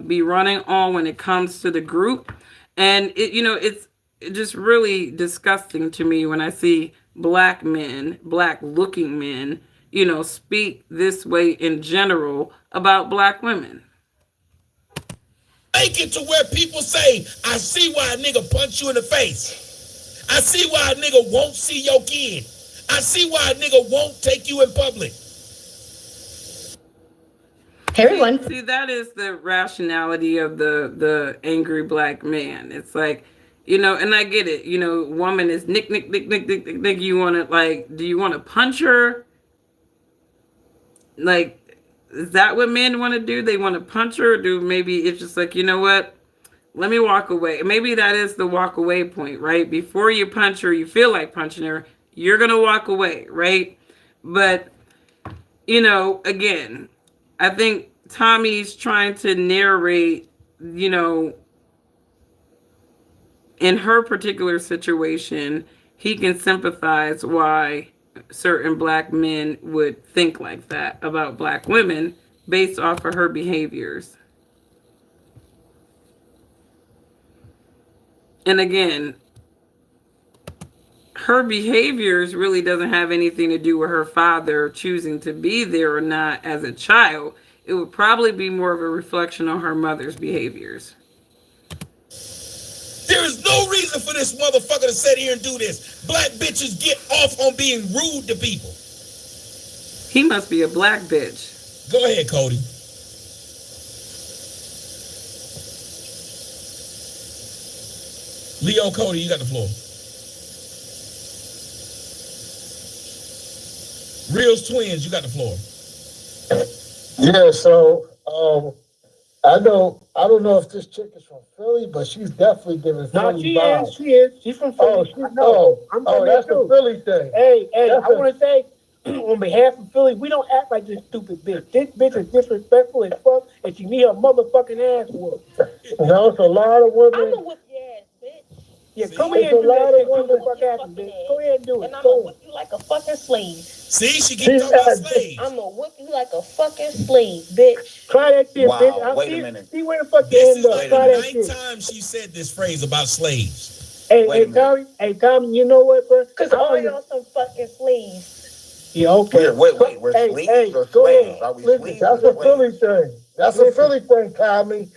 be running on when it comes to the group. And it's just really disgusting to me when I see black men, black looking men, speak this way in general about black women. Make it to where people say, I see why a nigga punch you in the face. I see why a nigga won't see your kid. I see why a nigga won't take you in public. Hey everyone. See, that is the rationality of the angry black man. It's like, and I get it. Woman is nick, nick, nick, nick, nick, nick, nick. You want to, do you want to punch her? Like, is that what men want to do? They want to punch her? Or do maybe it's just like, you know what? Let me walk away. Maybe that is the walk away point, right? Before you punch her, you feel like punching her, you're going to walk away, right? But, again, I think Tommy's trying to narrate, in her particular situation, he can sympathize why certain black men would think like that about black women based off of her behaviors. And again, her behaviors really doesn't have anything to do with her father choosing to be there or not as a child. It would probably be more of a reflection on her mother's behaviors. There is no reason for this motherfucker to sit here and do this. Black bitches get off on being rude to people. He must be a black bitch. Go ahead, Cody. Leo, Cody, you got the floor. Reals Twins, you got the floor. Yeah, so I don't know if this chick is from Philly, but she's definitely giving Philly vibes. She is. She's from Philly. That's a Philly thing. Hey, I want to say, on behalf of Philly, we don't act like this stupid bitch. This bitch is disrespectful as fuck, and she need her motherfucking ass whooped. No, it's a lot of women. I'm gonna whip your ass, bitch. Yeah, come here and do that shit. What the fuck happened, bitch? Go ahead and do it. And I'm gonna whip you like a fucking slave. See, she keeps talking about slaves. I'm gonna whip you like a fucking slave, bitch. Try that shit, Wow, bitch. wait a minute. See where the fuck you This end is up. like Try the that shit. ninth time she said this phrase about slaves. Hey, Tommy, you know what, bro? Cause all y'all some fucking slaves. Yeah, okay. Wait, we're sleeves or go slaves? ahead. Are we Listen, sleeves that's or a Philly thing. That's a Philly thing, Tommy.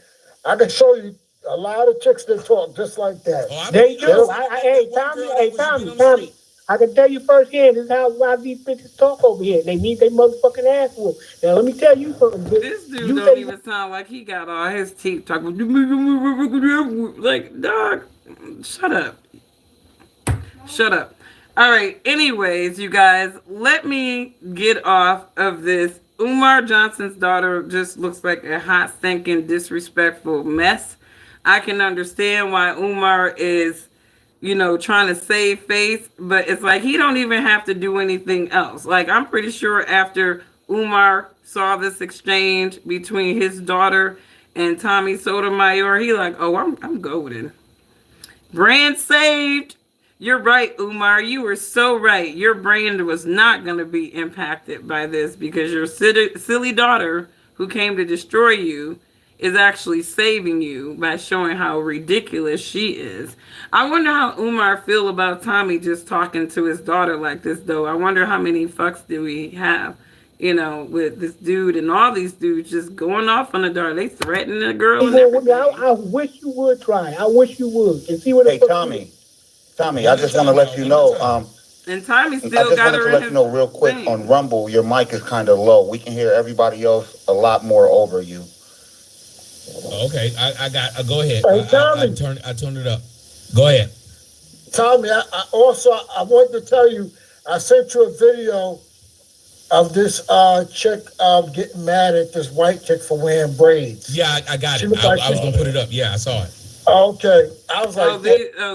I can show you a lot of chicks that talk just like that. Oh, They do. Hey, Tommy. I can tell you firsthand, this is how a lot of these bitches talk over here. They need their motherfucking ass whooped. Now, let me tell you something, bitch. This dude don't even sound like he got all his teeth talking. Like, dog, shut up. Shut up. All right. Anyways, you guys, let me get off of this. Umar Johnson's daughter just looks like a hot, stinking, disrespectful mess. I can understand why Umar is, trying to save face, but it's like he don't even have to do anything else. Like, I'm pretty sure after Umar saw this exchange between his daughter and Tommy Sotomayor, he like, oh, I'm golden. Brand saved. You're right, Umar. You were so right. Your brand was not going to be impacted by this because your silly daughter, who came to destroy you, is actually saving you by showing how ridiculous she is. I wonder how Umar feel about Tommy just talking to his daughter like this, though. I wonder how many fucks do we have, with this dude and all these dudes just going off on the daughter. They threatening the girl. I wish you would try. I wish you would and see what. Hey, Tommy, I just want to let you know. And Tommy I still just got wanted her to in let his you know real quick thing. on Rumble, your mic is kind of low. We can hear everybody else a lot more over you. Okay, I go ahead. Hey, Tommy. I turned it up. Go ahead. Tommy, I wanted to tell you, I sent you a video of this chick getting mad at this white chick for wearing braids. Yeah, I got She it. looked I like was she- gonna put it up. Yeah, I saw it. Okay, I was like,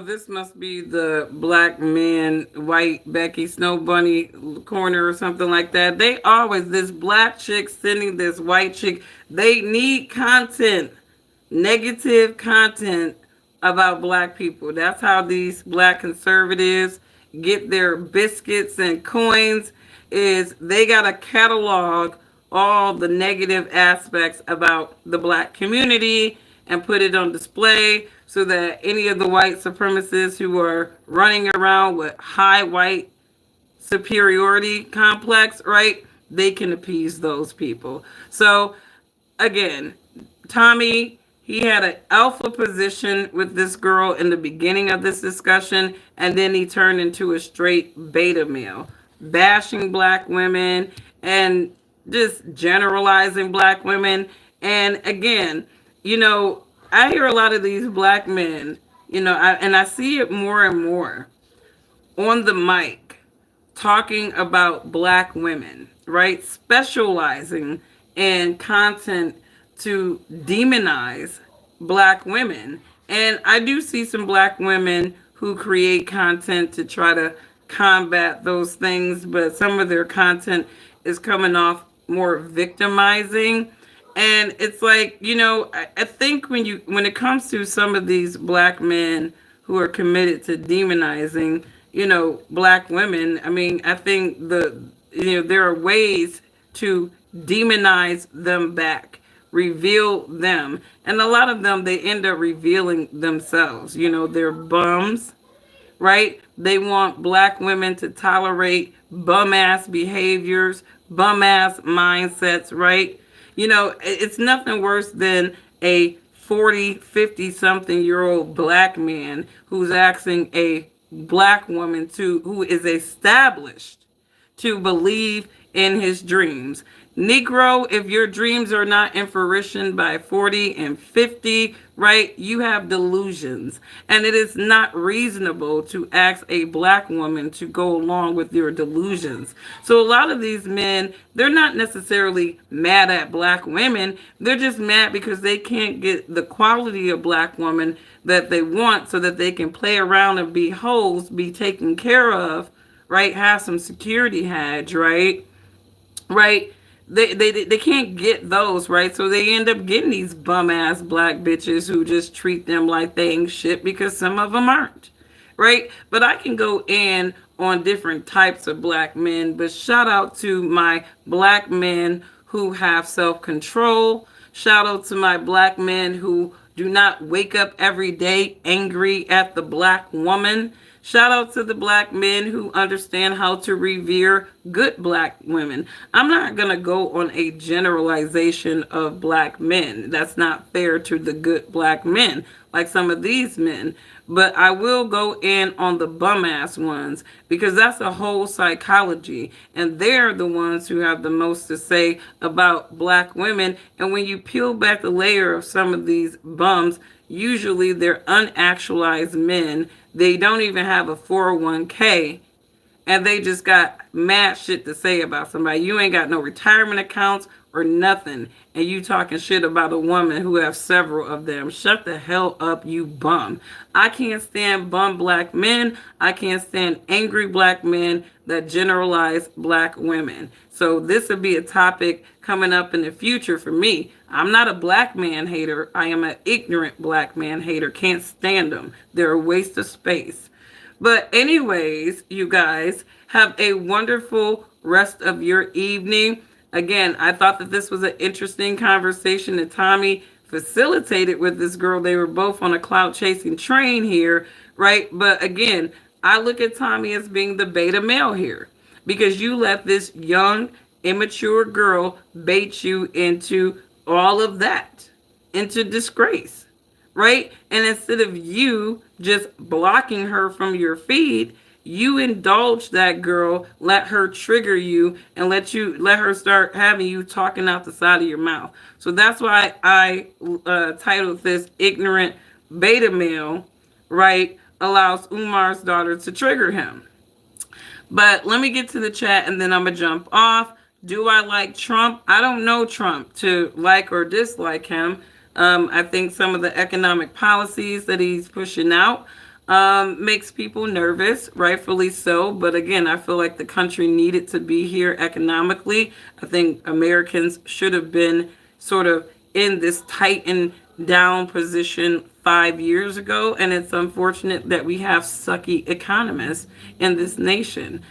This must be the black man, white Becky Snow Bunny corner or something like that. They always, this black chick sending this white chick, they need content, negative content about black people. That's how these black conservatives get their biscuits and coins, is they got to catalog all the negative aspects about the black community and put it on display so that any of the white supremacists who are running around with high white superiority complex, right? They can appease those people. So again, Tommy, he had an alpha position with this girl in the beginning of this discussion, and then he turned into a straight beta male, bashing black women and just generalizing black women. And again, I hear a lot of these black men, and I see it more and more on the mic talking about black women, right? Specializing in content to demonize black women. And I do see some black women who create content to try to combat those things, but some of their content is coming off more victimizing. And it's like, I think when it comes to some of these black men who are committed to demonizing, black women, I mean, I think there are ways to demonize them back, reveal them. And a lot of them, they end up revealing themselves. They're bums, right? They want black women to tolerate bum ass behaviors, bum ass mindsets, right? It's nothing worse than a 40, 50 something year old black man who's asking a black woman who is established to believe in his dreams. Negro, if your dreams are not in fruition by 40 and 50, right, you have delusions. And it is not reasonable to ask a black woman to go along with your delusions. So a lot of these men, they're not necessarily mad at black women. They're just mad because they can't get the quality of black woman that they want so that they can play around and be hoes, be taken care of, right? Have some security hedge, right? Right? They can't get those, right? So they end up getting these bum ass black bitches who just treat them like they ain't shit because some of them aren't, right? But I can go in on different types of black men, but shout out to my black men who have self-control. Shout out to my black men who do not wake up every day angry at the black woman. Shout out to the black men who understand how to revere good black women. I'm not going to go on a generalization of black men. That's not fair to the good black men, like some of these men. But I will go in on the bum ass ones because that's a whole psychology. And they're the ones who have the most to say about black women. And when you peel back the layer of some of these bums, usually they're unactualized men. They don't even have a 401k, and they just got mad shit to say about somebody. You ain't got no retirement accounts or nothing, and you talking shit about a woman who have several of them. Shut the hell up, you bum. I can't stand bum black men. I can't stand angry black men that generalize black women. So this would be a topic coming up in the future for me. I'm not a black man hater. I am an ignorant black man hater. Can't stand them. They're a waste of space. But anyways, you guys have a wonderful rest of your evening. Again, I thought that this was an interesting conversation that Tommy facilitated with this girl. They were both on a clout chasing train here, right? But again, I look at Tommy as being the beta male here because you let this young, immature girl bait you into all of that, into disgrace, right? And instead of you just blocking her from your feed, you indulge that girl, let her trigger you, and let her start having you talking out the side of your mouth. So that's why I titled this "Ignorant Beta Male," right? Allows Umar's daughter to trigger him. But let me get to the chat, and then I'm gonna jump off. Do I like Trump? I don't know Trump to like or dislike him. I think some of the economic policies that he's pushing out makes people nervous, rightfully so. But again, I feel like the country needed to be here economically. I think Americans should have been sort of in this tightened down position 5 years ago. And it's unfortunate that we have sucky economists in this nation.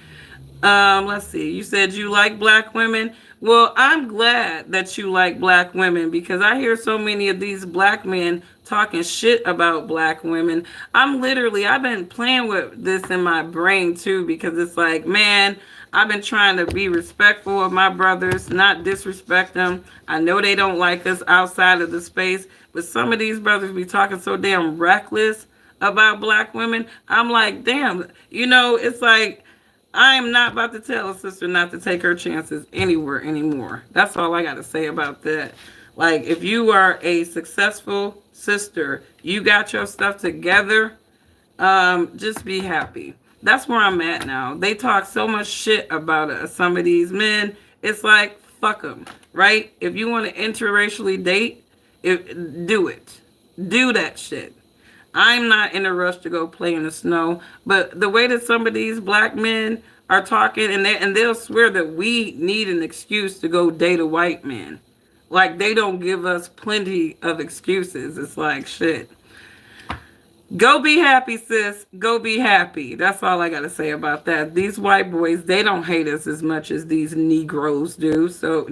Let's see. You said you like black women. Well, I'm glad that you like black women because I hear so many of these black men talking shit about black women. I've been playing with this in my brain too because it's like, man, I've been trying to be respectful of my brothers, not disrespect them. I know they don't like us outside of the space, but some of these brothers be talking so damn reckless about black women. I'm like, damn, it's like, I am not about to tell a sister not to take her chances anywhere anymore. That's all I got to say about that. Like, if you are a successful sister, you got your stuff together, just be happy. That's where I'm at now. They talk so much shit about us. Some of these men, it's like, fuck them, right? If you want to interracially date, do it. Do that shit. I'm not in a rush to go play in the snow, but the way that some of these black men are talking, and they'll swear that we need an excuse to go date a white man. Like, they don't give us plenty of excuses. It's like, shit. Go be happy, sis. Go be happy. That's all I got to say about that. These white boys, they don't hate us as much as these Negroes do. So,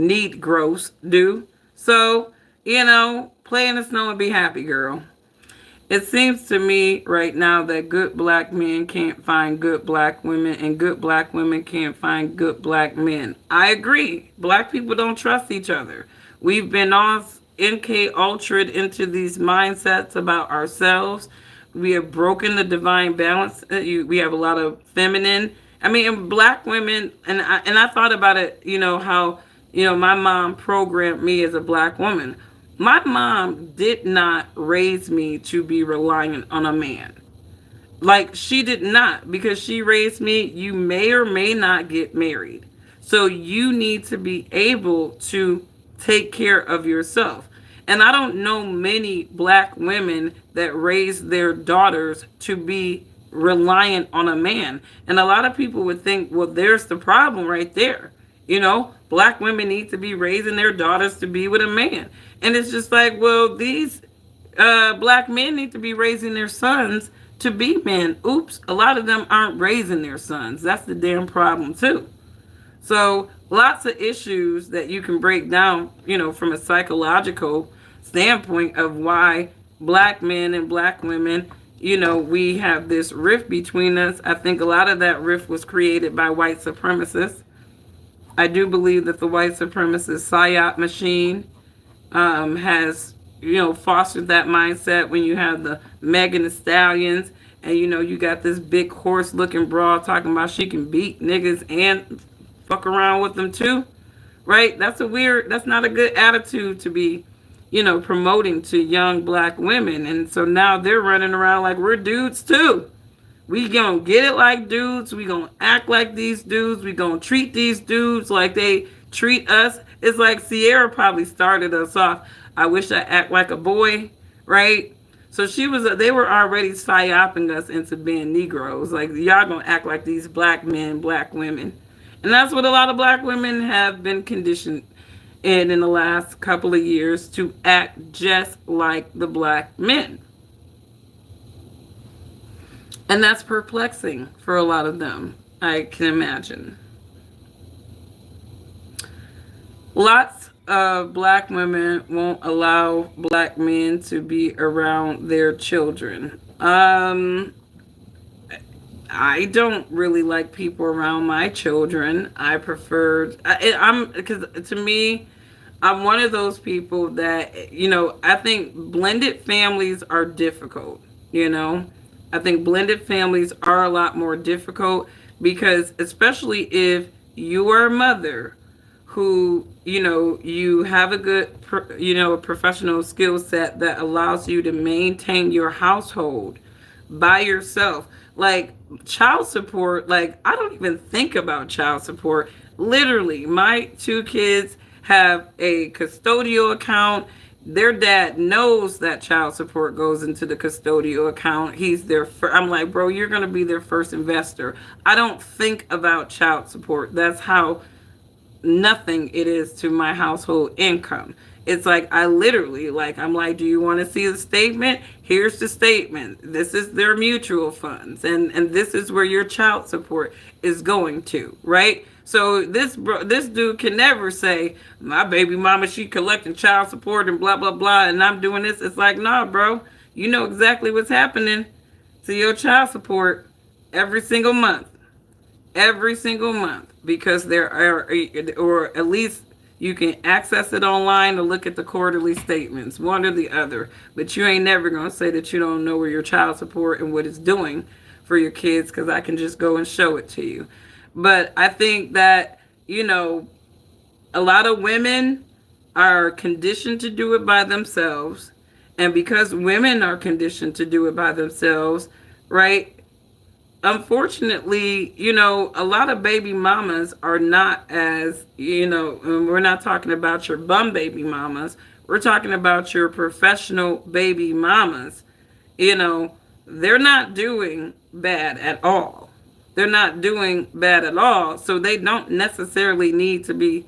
play in the snow and be happy, girl. It seems to me right now that good black men can't find good black women and good black women can't find good black men. I agree. Black people don't trust each other. We've been all MK ultra'd into these mindsets about ourselves. We have broken the divine balance. We have a lot of feminine. Black women, and I thought about it, how, my mom programmed me as a black woman. My mom did not raise me to be reliant on a man. Like, she did not, because she raised me, you may or may not get married. So you need to be able to take care of yourself. And I don't know many black women that raise their daughters to be reliant on a man. And a lot of people would think, well, there's the problem right there. Black women need to be raising their daughters to be with a man. And it's just like, well, these black men need to be raising their sons to be men. Oops, a lot of them aren't raising their sons. That's the damn problem too. So lots of issues that you can break down, from a psychological standpoint of why black men and black women, we have this rift between us. I think a lot of that rift was created by white supremacists. I do believe that the white supremacist psyop machine has, fostered that mindset when you have the Megan Thee Stallions and, you got this big horse looking broad talking about she can beat niggas and fuck around with them too, right? That's not a good attitude to be, promoting to young black women. And so now they're running around like we're dudes too. We gonna get it like dudes. We gonna act like these dudes. We gonna treat these dudes like they treat us. It's like Sierra probably started us off. I wish I act like a boy, right? So they were already psyoping us into being Negroes. Like, y'all gonna act like these black men, black women. And that's what a lot of black women have been conditioned in the last couple of years, to act just like the black men. And that's perplexing for a lot of them, I can imagine. Lots of black women won't allow black men to be around their children. I don't really like people around my children. I prefer, because to me, I'm one of those people that, I think blended families are difficult, you know? I think blended families are a lot more difficult because, especially if you are a mother who, you have a good, professional skill set that allows you to maintain your household by yourself. Like, child support, like, I don't even think about child support. Literally, my two kids have a custodial account. Their dad knows that child support goes into the custodial account. He's their I'm like, bro, you're going to be their first investor. I don't think about child support. That's how nothing it is to my household income. It's like, I literally, like, I'm like, do you want to see the statement? Here's the statement. This is their mutual funds, and this is where your child support is going to, right? So this dude can never say, my baby mama, she collecting child support and blah blah blah, and I'm doing this. It's like, nah, bro, you know exactly what's happening to your child support every single month. Every single month, because there are, or at least you can access it online or look at the quarterly statements, one or the other. But you ain't never going to say that you don't know where your child support and what it's doing for your kids, because I can just go and show it to you. But I think that, a lot of women are conditioned to do it by themselves. And because women are conditioned to do it by themselves, right? Unfortunately, a lot of baby mamas are not as, and we're not talking about your bum baby mamas. We're talking about your professional baby mamas. They're not doing bad at all. They're not doing bad at all. So they don't necessarily need to be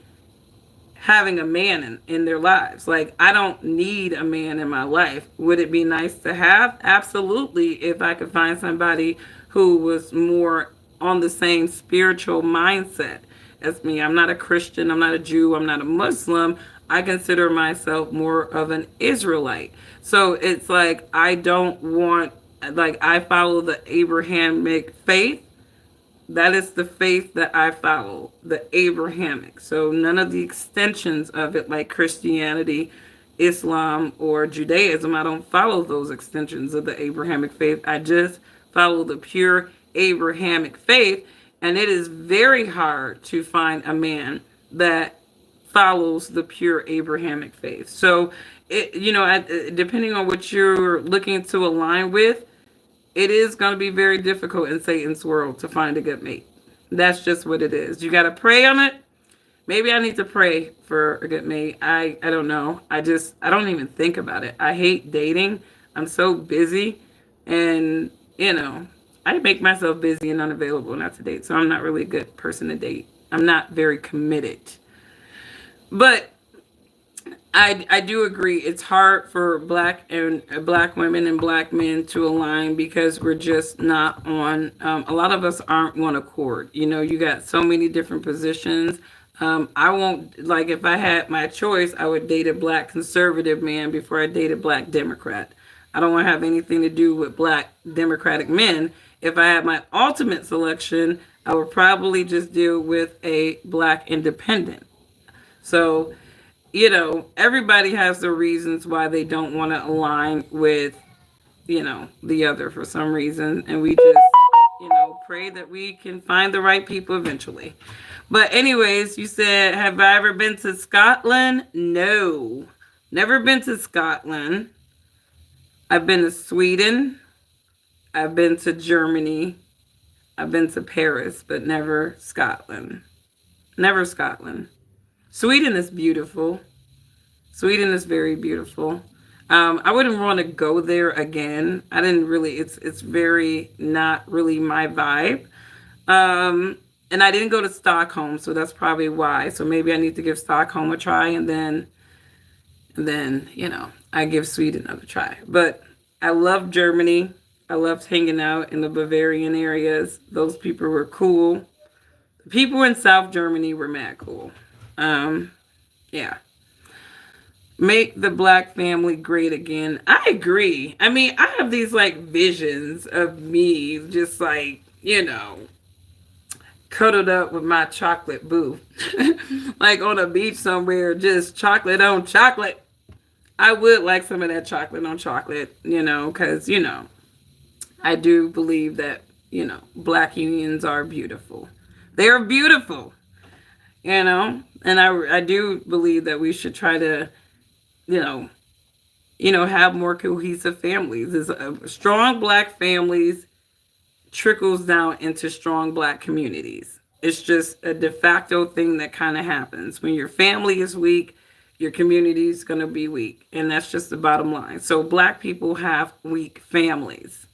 having a man in their lives. Like, I don't need a man in my life. Would it be nice to have? Absolutely, if I could find somebody who was more on the same spiritual mindset as me. I'm not a Christian, I'm not a Jew, I'm not a Muslim. I consider myself more of an Israelite. So it's like, I don't want, like, I follow the Abrahamic faith. That is the faith that I follow, the Abrahamic. So none of the extensions of it, like Christianity, Islam, or Judaism, I don't follow those extensions of the Abrahamic faith. I just follow the pure Abrahamic faith. And it is very hard to find a man that follows the pure Abrahamic faith. So, depending on what you're looking to align with, it is going to be very difficult in Satan's world to find a good mate. That's just what it is. You got to pray on it. Maybe I need to pray for a good mate. I don't know. I don't even think about it. I hate dating. I'm so busy. And, I make myself busy and unavailable not to date. So I'm not really a good person to date. I'm not very committed. But I do agree. It's hard for black women and black men to align because we're just not on. A lot of us aren't one accord. You got so many different positions. I won't, like, if I had my choice, I would date a black conservative man before I date a black Democrat. I don't want to have anything to do with black Democratic men. If I had my ultimate selection, I would probably just deal with a black independent. So, everybody has their reasons why they don't want to align with, the other for some reason. And we just, pray that we can find the right people eventually. But anyways, you said, have I ever been to Scotland? No, never been to Scotland. I've been to Sweden. I've been to Germany. I've been to Paris, but never Scotland. Never Scotland. Sweden is beautiful. Sweden is very beautiful. I wouldn't want to go there again. I didn't really. It's very not really my vibe. Um, and I didn't go to Stockholm, so that's probably why. So maybe I need to give Stockholm a try, and then I give Sweden another try. But I love Germany. I loved hanging out in the Bavarian areas. Those people were cool. The people in South Germany were mad cool. Um, yeah. Make the black family great again. I agree. I mean, I have these like visions of me just like, cuddled up with my chocolate boo. Like on a beach somewhere, just chocolate on chocolate. I would like some of that chocolate on chocolate, because, I do believe that, black unions are beautiful. They are beautiful, and I do believe that we should try to, you know, have more cohesive families. Strong black families trickles down into strong black communities. It's just a de facto thing that kind of happens. When your family is weak, your community is going to be weak. And that's just the bottom line. So black people have weak families.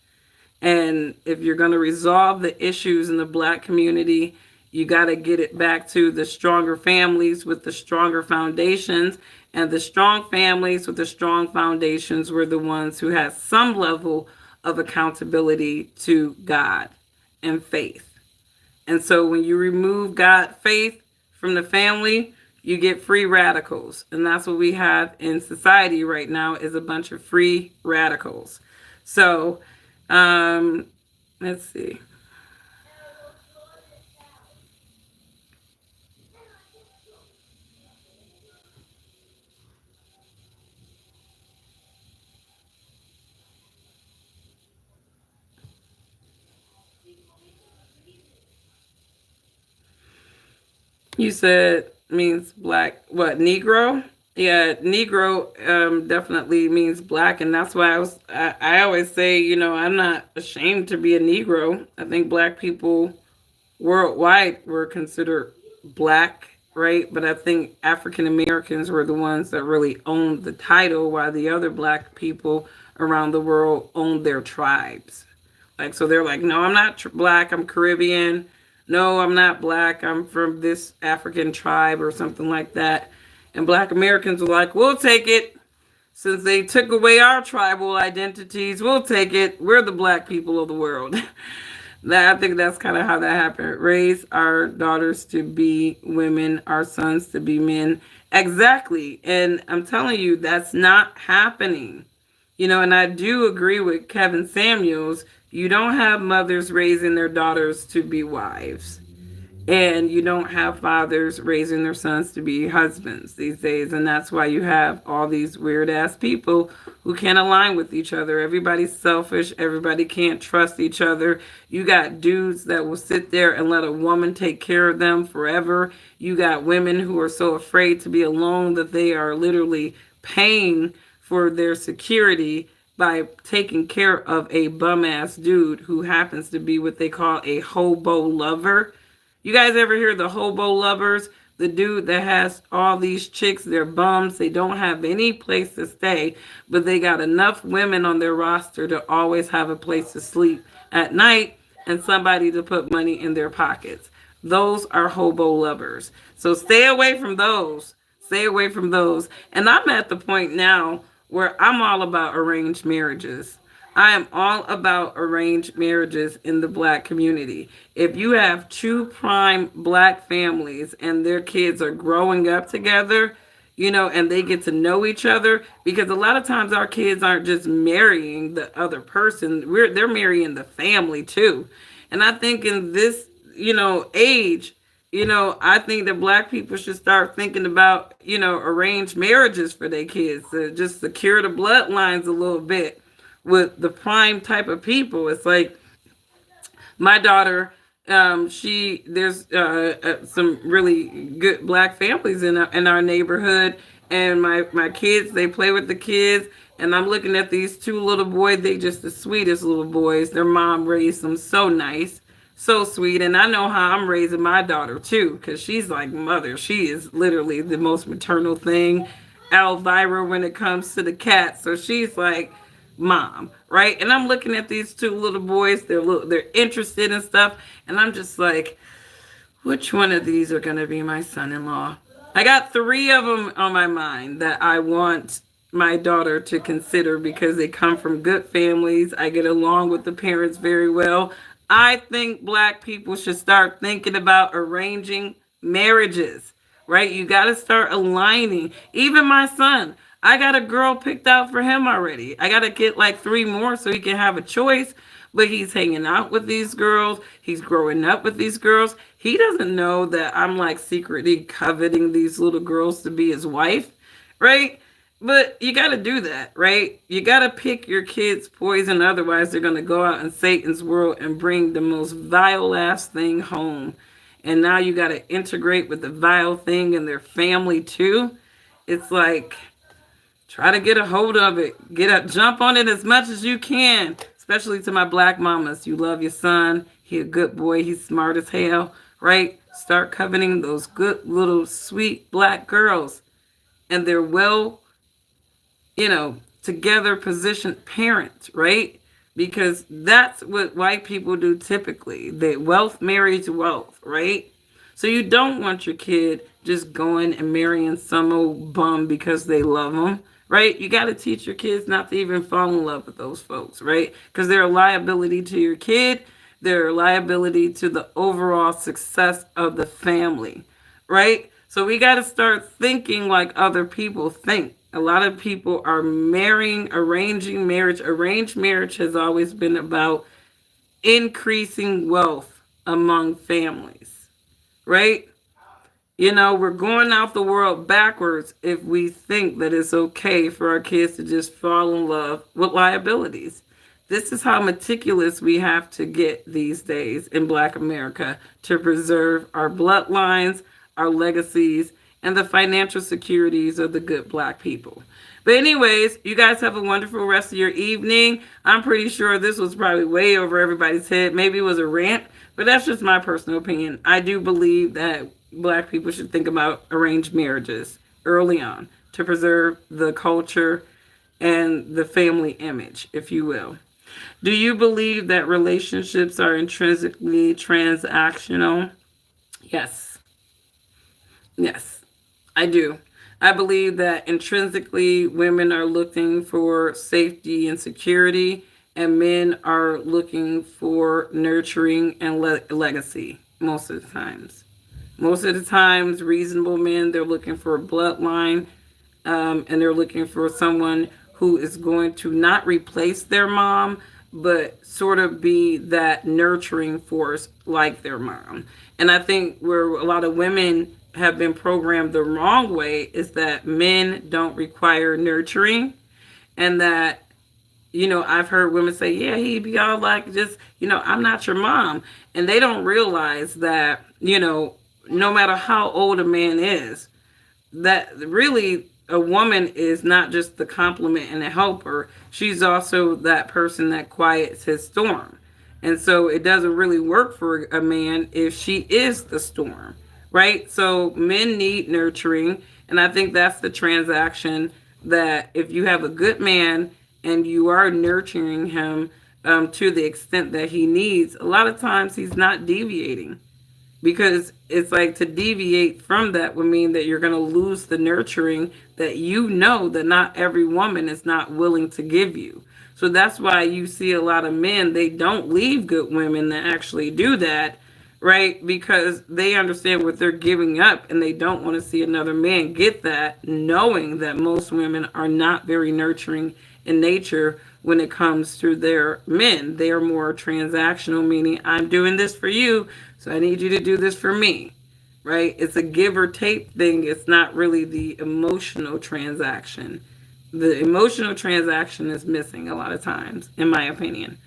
And if you're going to resolve the issues in the black community, you got to get it back to the stronger families with the stronger foundations. And the strong families with the strong foundations were the ones who had some level of accountability to God and faith. And so when you remove God, faith from the family, you get free radicals. And that's what we have in society right now is a bunch of free radicals. So let's see. You said means black. What, Negro? Yeah, Negro definitely means black, and that's why I always say, I'm not ashamed to be a Negro. I think black people worldwide were considered black, right? But I think African Americans were the ones that really owned the title, while the other black people around the world owned their tribes. Like, so they're like, no, I'm not black, I'm Caribbean. No, I'm not black, I'm from this African tribe or something like that. And black Americans were like, we'll take it. Since they took away our tribal identities, we'll take it. We're the black people of the world. I think that's kind of how that happened. Raise our daughters to be women, our sons to be men. Exactly. And I'm telling you, that's not happening. And I do agree with Kevin Samuels. You don't have mothers raising their daughters to be wives. And you don't have fathers raising their sons to be husbands these days. And that's why you have all these weird ass people who can't align with each other. Everybody's selfish. Everybody can't trust each other. You got dudes that will sit there and let a woman take care of them forever. You got women who are so afraid to be alone that they are literally paying for their security by taking care of a bum ass dude who happens to be what they call a hobo lover. You guys ever hear the hobo lovers? The dude that has all these chicks, they're bums, they don't have any place to stay, but they got enough women on their roster to always have a place to sleep at night and somebody to put money in their pockets. Those are hobo lovers. So stay away from those. Stay away from those. And I'm at the point now where I'm all about arranged marriages. I am all about arranged marriages in the black community. If you have two prime black families and their kids are growing up together, and they get to know each other, because a lot of times our kids aren't just marrying the other person, they're marrying the family too. And I think in this, age, I think that black people should start thinking about, arranged marriages for their kids to just secure the bloodlines a little bit with the prime type of people. It's like my daughter, there's some really good black families in our neighborhood, and my kids, they play with the kids, and I'm looking at these two little boys. They just the sweetest little boys. Their mom raised them so nice, so sweet. And I know how I'm raising my daughter too, because she's like mother. She is literally the most maternal thing. Elvira when it comes to the cat. So she's like mom, right? And I'm looking at these two little boys. They're interested in stuff, and I'm just like, which one of these are gonna be my son-in-law? I got three of them on my mind that I want my daughter to consider because they come from good families. I get along with the parents very well. I think black people should start thinking about arranging marriages, right? You got to start aligning. Even my son, I got a girl picked out for him already. I got to get like three more so he can have a choice. But he's hanging out with these girls. He's growing up with these girls. He doesn't know that I'm like secretly coveting these little girls to be his wife, right? But you got to do that, right? You got to pick your kids' poison. Otherwise, they're going to go out in Satan's world and bring the most vile ass thing home. And now you got to integrate with the vile thing in their family too. It's like, try to get a hold of it. Jump on it as much as you can. Especially to my black mamas. You love your son. He a good boy. He's smart as hell, right? Start coveting those good little sweet black girls. And they're well, together positioned parents, right? Because that's what white people do typically. They wealth marries wealth, right? So you don't want your kid just going and marrying some old bum because they love them, right? You got to teach your kids not to even fall in love with those folks, right? Because they're a liability to your kid. They're a liability to the overall success of the family, right? So we got to start thinking like other people think. A lot of people are marrying, arranging marriage. Arranged marriage has always been about increasing wealth among families, right? We're going out the world backwards if we think that it's okay for our kids to just fall in love with liabilities. This is how meticulous we have to get these days in Black America to preserve our bloodlines, our legacies, and the financial securities of the good Black people. But anyways, you guys have a wonderful rest of your evening. I'm pretty sure this was probably way over everybody's head. Maybe it was a rant, but that's just my personal opinion. I do believe that Black people should think about arranged marriages early on to preserve the culture and the family image, if you will. Do you believe that relationships are intrinsically transactional? Yes. Yes, I do. I believe that intrinsically women are looking for safety and security, and men are looking for nurturing and legacy most of the times. Most of the times, reasonable men, they're looking for a bloodline, and they're looking for someone who is going to not replace their mom, but sort of be that nurturing force like their mom. And I think where a lot of women have been programmed the wrong way is that men don't require nurturing, and that I've heard women say, yeah, he'd be all like, just, I'm not your mom. And they don't realize that, no matter how old a man is, that really a woman is not just the complement and the helper. She's also that person that quiets his storm. And so it doesn't really work for a man if she is the storm, right? So men need nurturing. And I think that's the transaction, that if you have a good man and you are nurturing him to the extent that he needs, a lot of times he's not deviating. Because it's like, to deviate from that would mean that you're going to lose the nurturing that that not every woman is not willing to give you. So that's why you see a lot of men, they don't leave good women that actually do that, right? Because they understand what they're giving up, and they don't want to see another man get that, knowing that most women are not very nurturing in nature when it comes to their men. They are more transactional, meaning I'm doing this for you, so I need you to do this for me, right? It's a give or take thing. It's not really the emotional transaction. The emotional transaction is missing a lot of times, in my opinion.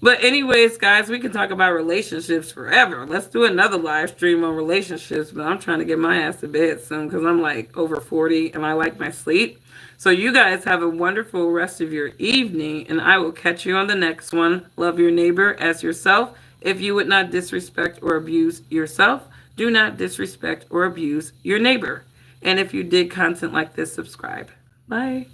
But anyways, guys, we can talk about relationships forever. Let's do another live stream on relationships, but I'm trying to get my ass to bed soon because I'm like over 40 and I like my sleep. So you guys have a wonderful rest of your evening, and I will catch you on the next one. Love your neighbor as yourself. If you would not disrespect or abuse yourself, do not disrespect or abuse your neighbor. And if you dig content like this, subscribe. Bye.